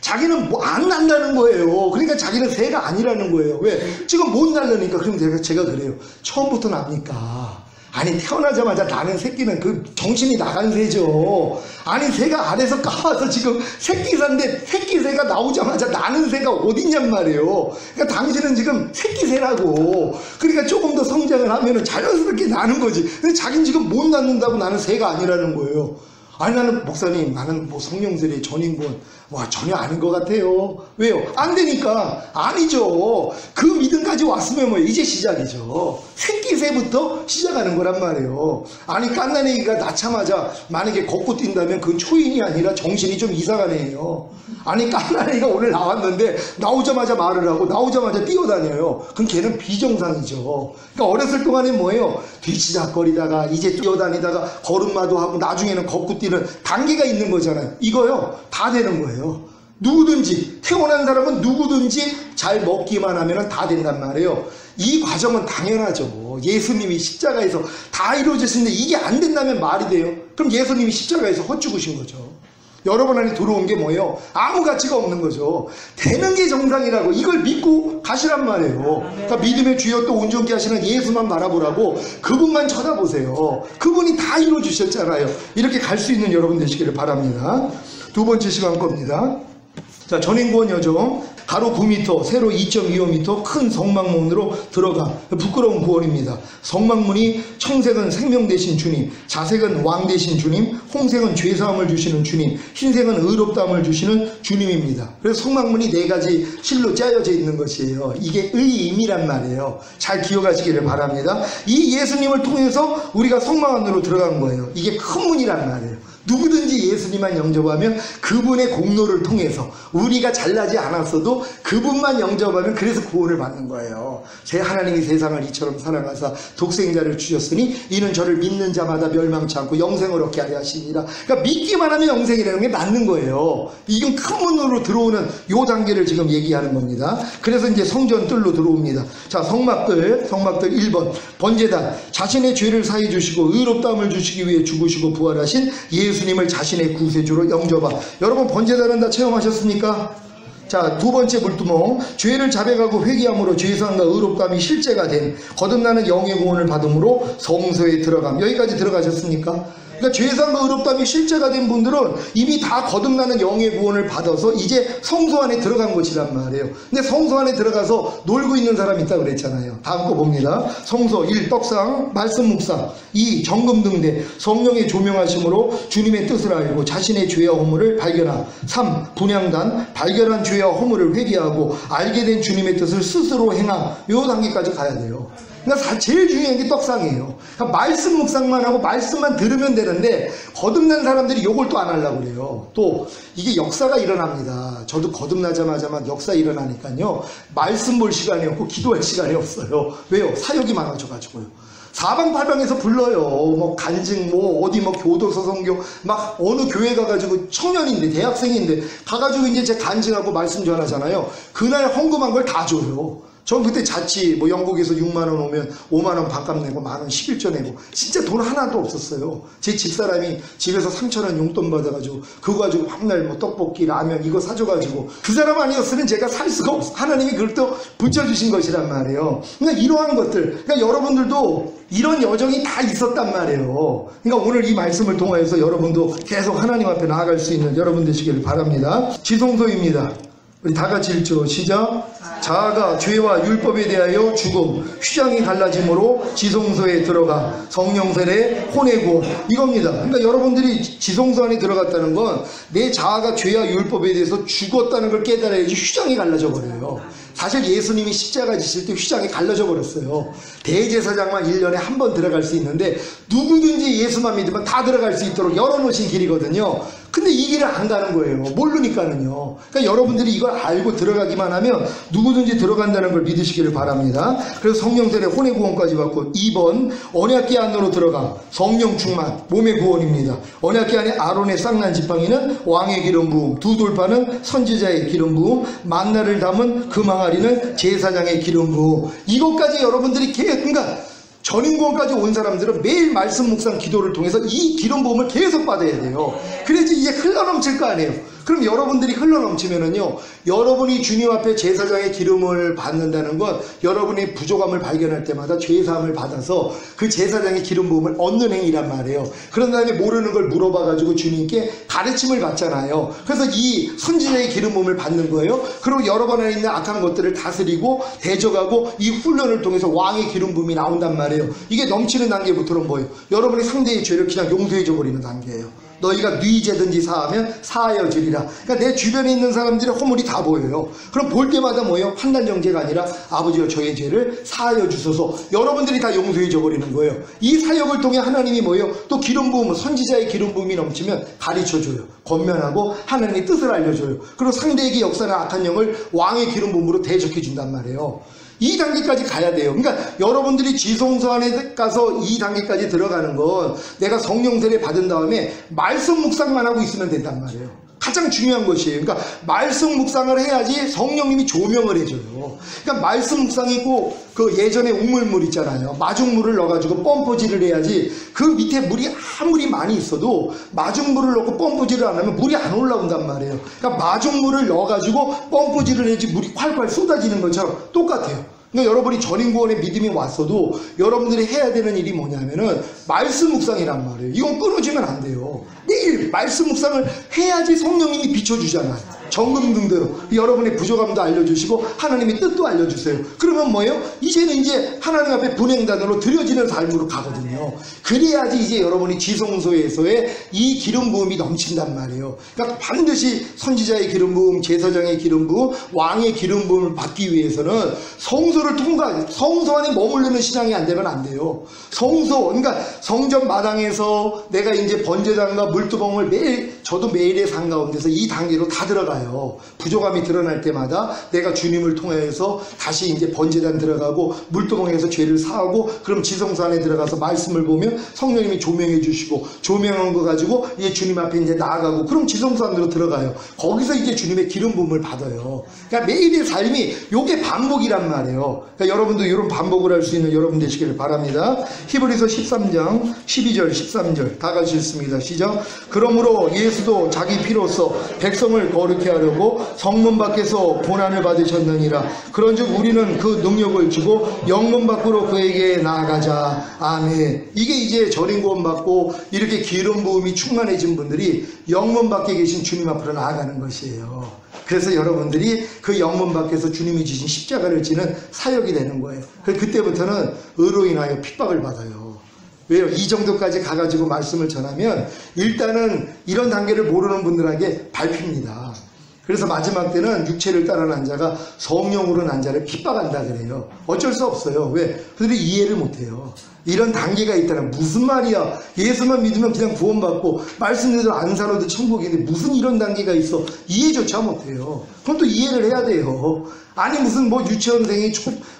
자기는 뭐 안 난다는 거예요. 그러니까 자기는 새가 아니라는 거예요. 왜? 지금 못 날려니까. 그럼 제가 그래요. 처음부터 납니까? 아니 태어나자마자 나는 새끼는 그 정신이 나간 새죠. 아니 새가 알에서 까와서 지금 새끼새인데 새끼새가 나오자마자 나는 새가 어딨냔 말이에요. 그러니까 당신은 지금 새끼새라고. 그러니까 조금 더 성장을 하면은 자연스럽게 나는 거지. 근데 자기는 지금 못 낳는다고 나는 새가 아니라는 거예요. 아니 나는 목사님 나는 뭐 성령세례 전인권 와 전혀 아닌 것 같아요. 왜요? 안 되니까. 아니죠. 그 믿음까지 왔으면 뭐 이제 시작이죠. 새끼새부터 시작하는 거란 말이에요. 아니 깐난애기가 낳자마자 만약에 걷고 뛴다면 그건 초인이 아니라 정신이 좀 이상한 애예요. 아니 깐난애기가 오늘 나왔는데 나오자마자 말을 하고 나오자마자 뛰어다녀요. 그럼 걔는 비정상이죠. 그러니까 어렸을 동안에 뭐예요? 뒤치다거리다가 이제 뛰어다니다가 걸음마도 하고 나중에는 걷고 뛰는 단계가 있는 거잖아요. 이거요 다 되는 거예요. 누구든지 태어난 사람은 누구든지 잘 먹기만 하면 다 된단 말이에요. 이 과정은 당연하죠. 예수님이 십자가에서 다 이루어졌는데 이게 안 된다면 말이 돼요? 그럼 예수님이 십자가에서 헛죽으신 거죠. 여러분 안에 들어온 게 뭐예요? 아무 가치가 없는 거죠. 되는 게 정상이라고 이걸 믿고 가시란 말이에요. 그러니까 믿음의 주여 또 온전케 하시는 예수만 바라보라고 그분만 쳐다보세요. 그분이 다 이루어주셨잖아요. 이렇게 갈 수 있는 여러분 되시기를 바랍니다. 두 번째 시간 겁니다. 자, 전인권 여정 가로 9m, 세로 2.25m 큰 성막문으로 들어가. 부끄러운 구원입니다. 성막문이 청색은 생명 되신 주님, 자색은 왕 되신 주님, 홍색은 죄사함을 주시는 주님, 흰색은 의롭다함을 주시는 주님입니다. 그래서 성막문이 네 가지 실로 짜여져 있는 것이에요. 이게 의임이란 말이에요. 잘 기억하시기를 바랍니다. 이 예수님을 통해서 우리가 성막 안으로 들어간 거예요. 이게 큰 문이란 말이에요. 누구든지 예수님만 영접하면 그분의 공로를 통해서 우리가 잘나지 않았어도 그분만 영접하면 그래서 구원을 받는 거예요. 제 하나님이 세상을 이처럼 사랑하사 독생자를 주셨으니 이는 저를 믿는 자마다 멸망치 않고 영생을 얻게 하려 하시니라. 그러니까 믿기만 하면 영생이라는 게 맞는 거예요. 이건 큰 문으로 들어오는 요 단계를 지금 얘기하는 겁니다. 그래서 이제 성전 뜰로 들어옵니다. 자, 성막들 1번 번제단, 자신의 죄를 사해 주시고 의롭다함을 주시기 위해 죽으시고 부활하신 예수님을 자신의 구세주로 영접하. 여러분 번제단은 다 체험하셨습니까? 자, 두 번째 물두멍, 죄를 자백하고 회개함으로 죄사함과 의롭다함이 실제가 된 거듭나는 영의 구원을 받음으로 성소에 들어감. 여기까지 들어가셨습니까? 그러니까 죄사함과 의롭다함이 실제가 된 분들은 이미 다 거듭나는 영의 구원을 받아서 이제 성소 안에 들어간 것이란 말이에요. 근데 성소 안에 들어가서 놀고 있는 사람이 있다고 그랬잖아요. 다음 거 봅니다. 성소 1. 떡상, 말씀 묵상 2. 정금 등대, 성령의 조명하심으로 주님의 뜻을 알고 자신의 죄와 허물을 발견함 3. 분향단, 발견한 죄와 허물을 회개하고 알게 된 주님의 뜻을 스스로 행함. 요 단계까지 가야 돼요. 그러니까 제일 중요한 게 떡상이에요. 그러니까 말씀 묵상만 하고 말씀만 들으면 되는데 거듭난 사람들이 요걸 또 안 하려고 그래요. 또 이게 역사가 일어납니다. 저도 거듭나자마자 막 역사 일어나니까요. 말씀 볼 시간이 없고 기도할 시간이 없어요. 왜요? 사역이 많아져가지고요. 사방팔방에서 불러요. 뭐 간증, 뭐 어디 뭐 교도소 선교, 막 어느 교회 가가지고 청년인데 대학생인데 가가지고 이제 제 간증하고 말씀 전하잖아요. 그날 헌금한 걸 다 줘요. 전 그때 자취 뭐 영국에서 6만원 오면 5만원 반값 내고 만원 11조 내고 진짜 돈 하나도 없었어요. 제 집사람이 집에서 3,000원 용돈 받아가지고 그거 가지고 맨날 뭐 떡볶이 라면 이거 사줘가지고 그 사람 아니었으면 제가 살 수가 없어. 하나님이 그걸 또 붙여주신 것이란 말이에요. 그러니까 이러한 것들, 그러니까 여러분들도 이런 여정이 다 있었단 말이에요. 그러니까 오늘 이 말씀을 통하여서 여러분도 계속 하나님 앞에 나아갈 수 있는 여러분 되시기를 바랍니다. 지성소입니다. 우리 다 같이 읽죠. 시작. 자아가 죄와 율법에 대하여 죽음, 휘장이 갈라짐으로 지성소에 들어가 성령 세례 혼의 구원, 이겁니다. 그러니까 여러분들이 지성소 안에 들어갔다는 건 내 자아가 죄와 율법에 대해서 죽었다는 걸 깨달아야지 휘장이 갈라져 버려요. 사실 예수님이 십자가 지실 때 휘장이 갈라져 버렸어요. 대제사장만 1년에 한 번 들어갈 수 있는데 누구든지 예수만 믿으면 다 들어갈 수 있도록 열어놓으신 길이거든요. 근데 이 길을 안 가는 거예요. 모르니까는요. 그러니까 여러분들이 이걸 알고 들어가기만 하면 누구든지 들어간다는 걸 믿으시기를 바랍니다. 그래서 성령 세례 혼의 구원까지 받고 2번 언약궤 안으로 들어가 성령 충만 몸의 구원입니다. 언약궤 안에 아론의 쌍난 지팡이는 왕의 기름 부음, 두 돌파는 선지자의 기름 부음, 만나를 담은 그 망아리는 제사장의 기름 부음. 이것까지 여러분들이 그러니까 전인구원까지 온 사람들은 매일 말씀 묵상 기도를 통해서 이 기름 부음을 계속 받아야 돼요. 그래야지 이게 흘러넘칠 거 아니에요. 그럼 여러분들이 흘러넘치면은요, 여러분이 주님 앞에 제사장의 기름을 받는다는 건 여러분의 부족함을 발견할 때마다 죄사함을 받아서 그 제사장의 기름 부음을 얻는 행위란 말이에요. 그런 다음에 모르는 걸 물어봐가지고 주님께 가르침을 받잖아요. 그래서 이 선지자의 기름 부음을 받는 거예요. 그리고 여러 번 안에 있는 악한 것들을 다스리고 대적하고 이 훈련을 통해서 왕의 기름 부음이 나온단 말이에요. 이게 넘치는 단계부터는 뭐예요? 여러분의 상대의 죄를 그냥 용서해줘 버리는 단계예요. 너희가 네 죄든지 사하면 사하여 주리라. 그러니까 내 주변에 있는 사람들의 허물이 다 보여요. 그럼 볼 때마다 뭐예요? 판단정죄가 아니라 아버지여 저의 죄를 사하여 주소서. 여러분들이 다 용서해 줘 버리는 거예요. 이 사역을 통해 하나님이 뭐예요? 또 기름 부음, 선지자의 기름 부음이 넘치면 가르쳐 줘요. 권면하고 하나님의 뜻을 알려줘요. 그리고 상대에게 역사나 악한 영을 왕의 기름 부음으로 대적해 준단 말이에요. 이 단계까지 가야 돼요. 그러니까 여러분들이 지성소 안에 가서 이 단계까지 들어가는 건 내가 성령 세례 받은 다음에 말씀 묵상만 하고 있으면 된단 말이에요. 가장 중요한 것이에요. 그러니까 말씀 묵상을 해야지 성령님이 조명을 해줘요. 그러니까 말씀 묵상이 꼭 그 예전에 우물물 있잖아요. 마중물을 넣어가지고 펌프질을 해야지 그 밑에 물이 아무리 많이 있어도 마중물을 넣고 펌프질을 안 하면 물이 안 올라온단 말이에요. 그러니까 마중물을 넣어가지고 펌프질을 해야지 물이 콸콸 쏟아지는 것처럼 똑같아요. 그러니까 여러분이 전인구원의 믿음이 왔어도 여러분들이 해야 되는 일이 뭐냐면은 말씀 묵상이란 말이에요. 이건 끊어지면 안 돼요. 매일 말씀 묵상을 해야지 성령님이 비춰주잖아요. 정금등대로 여러분의 부족함도 알려주시고 하나님의 뜻도 알려주세요. 그러면 뭐예요? 이제는 이제 하나님 앞에 분행단으로 드려지는 삶으로 가거든요. 그래야지 이제 여러분이 지성소에서의 이 기름 부음이 넘친단 말이에요. 그러니까 반드시 선지자의 기름 부음, 제사장의 기름 부음, 왕의 기름 부음을 받기 위해서는 성소를 통과해요. 성소 안에 머무르는 신앙이 안 되면 안 돼요. 성소, 그러니까 성전 마당에서 내가 이제 번제단과 물두멍을 매일, 저도 매일의 삶 가운데서 이 단계로 다 들어가요. 부족함이 드러날 때마다 내가 주님을 통해서 다시 이제 번제단 들어가고 물두멍에서 죄를 사하고 그럼 지성소 안에 들어가서 말씀을 보면 성령님이 조명해 주시고 조명한 거 가지고 이제 주님 앞에 이제 나아가고 그럼 지성소 안으로 들어가요. 거기서 이제 주님의 기름 부음을 받아요. 그러니까 매일의 삶이 요게 반복이란 말이에요. 그러니까 여러분도 이런 반복을 할 수 있는 여러분 되시기를 바랍니다. 히브리서 13장 12절 13절 다 같이 읽습니다. 시작. 그러므로 예수 그리스도 자기 피로써 백성을 거룩케 하려고 성문 밖에서 고난을 받으셨느니라. 그런즉 우리는 그 능력을 주고 영문 밖으로 그에게 나아가자. 아멘. 이게 이제 절인 구원 받고 이렇게 기름 부음이 충만해진 분들이 영문 밖에 계신 주님 앞으로 나아가는 것이에요. 그래서 여러분들이 그 영문 밖에서 주님이 주신 십자가를 지는 사역이 되는 거예요. 그때부터는 의로 인하여 핍박을 받아요. 왜요? 이 정도까지 가가지고 말씀을 전하면 일단은 이런 단계를 모르는 분들에게 밟힙니다. 그래서 마지막 때는 육체를 따르는 자가 성령으로 난 자를 핍박한다 그래요. 어쩔 수 없어요. 왜? 그들이 이해를 못해요. 이런 단계가 있다는 무슨 말이야. 예수만 믿으면 그냥 구원받고 말씀대로 안 살아도 천국인데 무슨 이런 단계가 있어. 이해조차 못해요. 그럼 또 이해를 해야 돼요. 아니 무슨 뭐 유치원생이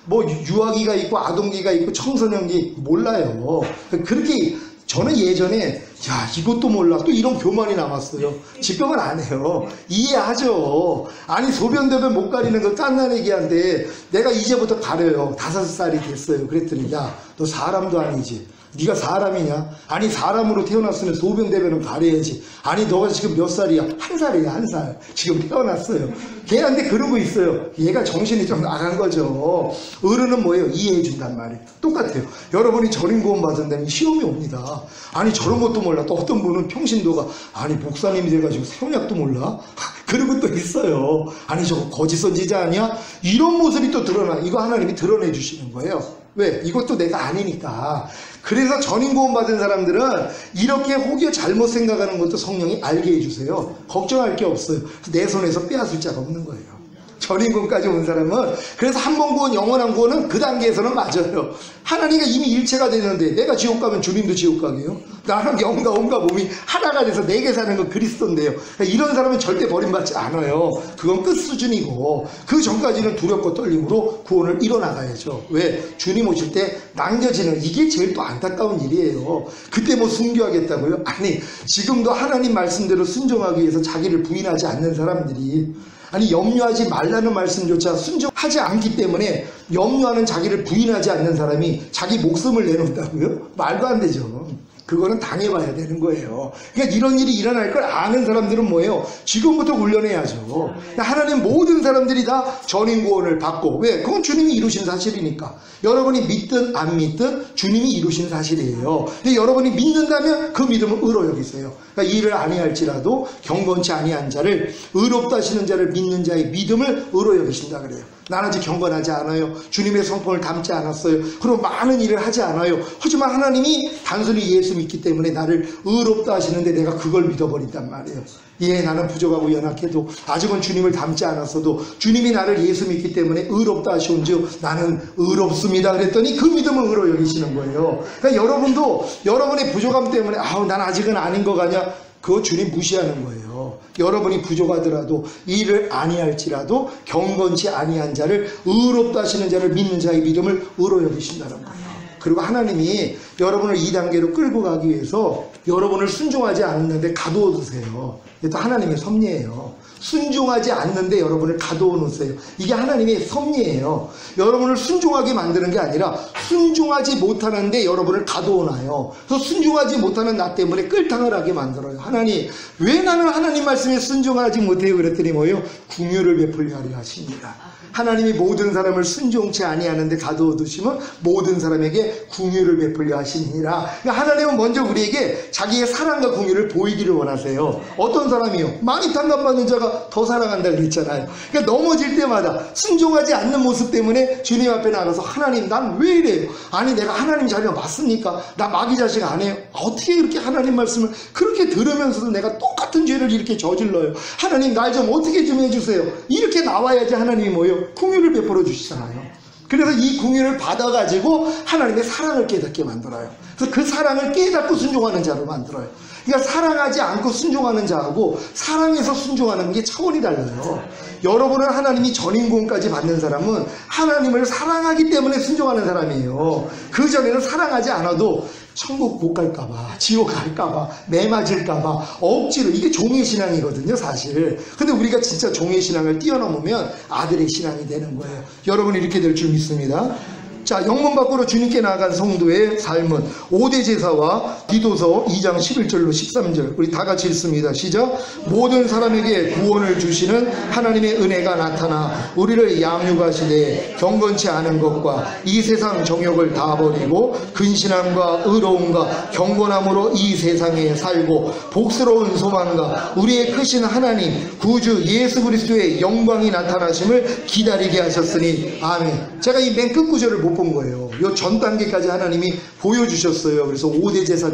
뭐 유아기가 있고 아동기가 있고 청소년기 몰라요. 그렇게 저는 예전에 야 이것도 몰라 또 이런 교만이 남았어요. 직병은 안 해요. 이해하죠. 아니 소변대변 못 가리는 거 깐난애기한테 내가 이제부터 가려요. 5살이 됐어요. 그랬더니 야 너 사람도 아니지. 네가 사람이냐? 아니 사람으로 태어났으면 소변대변은 가려야지. 아니 너가 지금 몇 살이야? 1살이야 1살. 지금 태어났어요. 걔한테 그러고 있어요. 얘가 정신이 좀 나간 거죠. 어른은 뭐예요? 이해해 준단 말이에요. 똑같아요. 여러분이 절인 구원 받은다면 시험이 옵니다. 아니 저런 것도 몰라. 또 어떤 분은 평신도가 아니 목사님이 돼가지고 세원약도 몰라? 그런 것도 있어요. 아니 저거 거짓 선지자 아니야? 이런 모습이 또 드러나. 이거 하나님이 드러내 주시는 거예요. 왜? 이것도 내가 아니니까. 그래서 전인 구원 받은 사람들은 이렇게 혹여 잘못 생각하는 것도 성령이 알게 해주세요. 걱정할 게 없어요. 내 손에서 빼앗을 자가 없는 거예요. 전인 구원까지 온 사람은. 그래서 한 번 구원, 영원한 구원은 그 단계에서는 맞아요. 하나님과 이미 일체가 되는데 내가 지옥 가면 주님도 지옥 가게요. 나랑 영과 온과 몸이 하나가 돼서 내게 사는 건 그리스도인데요. 이런 사람은 절대 버림받지 않아요. 그건 끝 수준이고 그 전까지는 두렵고 떨림으로 구원을 이뤄나가야죠. 왜? 주님 오실 때 남겨지는 이게 제일 또 안타까운 일이에요. 그때 뭐 순교하겠다고요? 아니 지금도 하나님 말씀대로 순종하기 위해서 자기를 부인하지 않는 사람들이 아니 염려하지 말라는 말씀조차 순종하지 않기 때문에 염려하는 자기를 부인하지 않는 사람이 자기 목숨을 내놓는다고요? 말도 안 되죠. 그거는 당해봐야 되는 거예요. 그러니까 이런 일이 일어날 걸 아는 사람들은 뭐예요? 지금부터 훈련해야죠. 하나님 모든 사람들이 다 전인 구원을 받고 왜? 그건 주님이 이루신 사실이니까. 여러분이 믿든 안 믿든 주님이 이루신 사실이에요. 근데 여러분이 믿는다면 그 믿음을 의로 여기세요. 그러니까 일을 아니할지라도 경건치 아니한 자를 의롭다 하시는 자를 믿는 자의 믿음을 의로 여기신다 그래요. 나는 아직 경건하지 않아요. 주님의 성품을 닮지 않았어요. 그리고 많은 일을 하지 않아요. 하지만 하나님이 단순히 예수 믿기 때문에 나를 의롭다 하시는데 내가 그걸 믿어버린단 말이에요. 예, 나는 부족하고 연약해도 아직은 주님을 닮지 않았어도 주님이 나를 예수 믿기 때문에 의롭다 하시온즉 나는 의롭습니다. 그랬더니 그 믿음을 의로 여기시는 거예요. 그러니까 여러분도 여러분의 부족함 때문에 아우 난 아직은 아닌 거 가냐? 그거 주님 무시하는 거예요. 여러분이 부족하더라도 일을 아니할지라도 경건치 아니한 자를 의롭다 하시는 자를 믿는 자의 믿음을 의로 여기신다는 거예요. 그리고 하나님이 여러분을 이 단계로 끌고 가기 위해서 여러분을 순종하지 않는데 가두어 두세요. 이것도 하나님의 섭리예요. 순종하지 않는데 여러분을 가두어 놓으세요. 이게 하나님의 섭리예요. 여러분을 순종하게 만드는 게 아니라 순종하지 못하는데 여러분을 가두어 놔요. 그래서 순종하지 못하는 나 때문에 끌탕을 하게 만들어요. 하나님 왜 나는 하나님 말씀에 순종하지 못해요? 그랬더니 뭐예요? 긍휼을 베풀려 하려 하십니다. 하나님이 모든 사람을 순종치 아니하는데 가두어 두시면 모든 사람에게 긍휼을 베풀려 하시니라. 그러니까 하나님은 먼저 우리에게 자기의 사랑과 긍휼을 보이기를 원하세요. 어떤 사람이요? 많이 탄감받는 자가 더 사랑한다 그랬잖아요. 그러니까 넘어질 때마다 순종하지 않는 모습 때문에 주님 앞에 나가서 하나님 난 왜 이래요? 아니 내가 하나님 자리가 맞습니까? 나 마귀 자식 안 해요? 어떻게 그렇게 하나님 말씀을 그렇게 들으면서도 내가 똑같은 죄를 이렇게 저질러요? 하나님 날 좀 어떻게 좀 해주세요. 이렇게 나와야지 하나님이 뭐예요? 긍휼을 베풀어 주시잖아요. 그래서 이 긍휼을 받아가지고 하나님의 사랑을 깨닫게 만들어요. 그래서 그 사랑을 깨닫고 순종하는 자로 만들어요. 그러니까 사랑하지 않고 순종하는 자하고 사랑해서 순종하는 게 차원이 달라요. 여러분은 하나님이 전인구원까지 받는 사람은 하나님을 사랑하기 때문에 순종하는 사람이에요. 그 전에는 사랑하지 않아도 천국 못 갈까봐, 지옥 갈까봐, 매 맞을까봐 억지로, 이게 종의 신앙이거든요 사실. 근데 우리가 진짜 종의 신앙을 뛰어넘으면 아들의 신앙이 되는 거예요. 여러분 이렇게 될 줄 믿습니다. 자, 영문 밖으로 주님께 나아간 성도의 삶은 5대 제사와 디도서 2장 11절로 13절 우리 다 같이 읽습니다. 시작. 모든 사람에게 구원을 주시는 하나님의 은혜가 나타나 우리를 양육하시되 경건치 않은 것과 이 세상 정욕을 다 버리고 근신함과 의로움과 경건함으로 이 세상에 살고 복스러운 소망과 우리의 크신 하나님 구주 예수 그리스도의 영광이 나타나심을 기다리게 하셨으니 아멘. 제가 이 맨 끝 구절을 못 본 거예요. 요 전 단계까지 하나님이 보여주셨어요. 그래서 5대 제사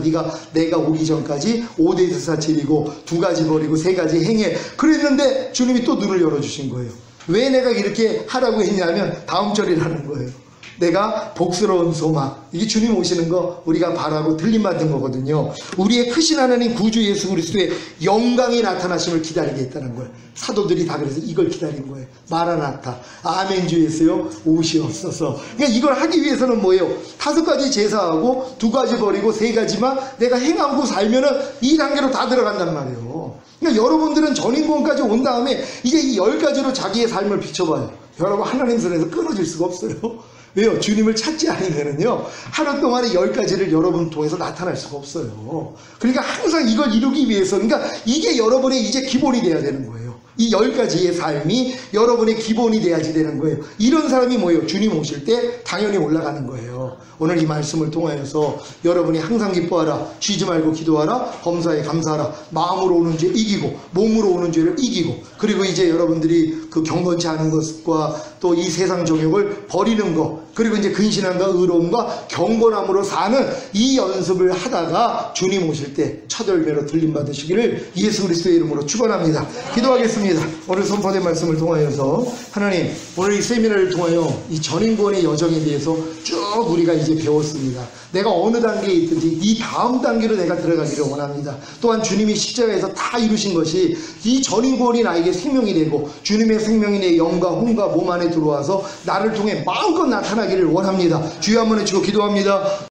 내가 오기 전까지 5대 제사 지리고 2가지 버리고 3가지 행해 그랬는데 주님이 또 눈을 열어주신 거예요. 왜 내가 이렇게 하라고 했냐면 다음 절이라는 거예요. 내가 복스러운 소망, 이게 주님 오시는 거 우리가 바라고 들림받은 거거든요. 우리의 크신 하나님 구주 예수 그리스도의 영광이 나타나심을 기다리게 했다는 거예요. 사도들이 다 그래서 이걸 기다린 거예요. 마라나타, 아멘 주 예수여 오시옵소서. 그러니까 이걸 하기 위해서는 뭐예요? 5가지 제사하고 2가지 버리고 3가지만 내가 행하고 살면은 이 단계로 다 들어간단 말이에요. 그러니까 여러분들은 전인권까지 온 다음에 이제 이 10가지로 자기의 삶을 비춰봐요. 여러분 하나님 손에서 끊어질 수가 없어요. 왜요? 주님을 찾지 않으면은요, 하루 동안에 10가지를 여러분 통해서 나타날 수가 없어요. 그러니까 항상 이걸 이루기 위해서, 그러니까 이게 여러분의 이제 기본이 돼야 되는 거예요. 이 10가지의 삶이 여러분의 기본이 돼야지 되는 거예요. 이런 사람이 뭐예요? 주님 오실 때 당연히 올라가는 거예요. 오늘 이 말씀을 통하여서 여러분이 항상 기뻐하라, 쉬지 말고 기도하라, 범사에 감사하라, 마음으로 오는 죄 이기고 몸으로 오는 죄를 이기고, 그리고 이제 여러분들이 그 경건치 않은 것과 또 이 세상 정욕을 버리는 것, 그리고 이제 근신함과 의로움과 경건함으로 사는 이 연습을 하다가 주님 오실 때 첫 열매로 들림받으시기를 예수 그리스도의 이름으로 축원합니다. 기도하겠습니다. 오늘 선포된 말씀을 통하여서 하나님, 오늘 이 세미나를 통하여 이 전인권의 여정에 대해서 쭉 우리가 이제 배웠습니다. 내가 어느 단계에 있든지 이 다음 단계로 내가 들어가기를 원합니다. 또한 주님이 십자가에서 다 이루신 것이 이 전인권이 나에게 생명이 되고 주님의 생명이 내 영과 혼과 몸 안에 들어와서 나를 통해 마음껏 나타나기를 원합니다. 주여 한번 외치고 기도합니다.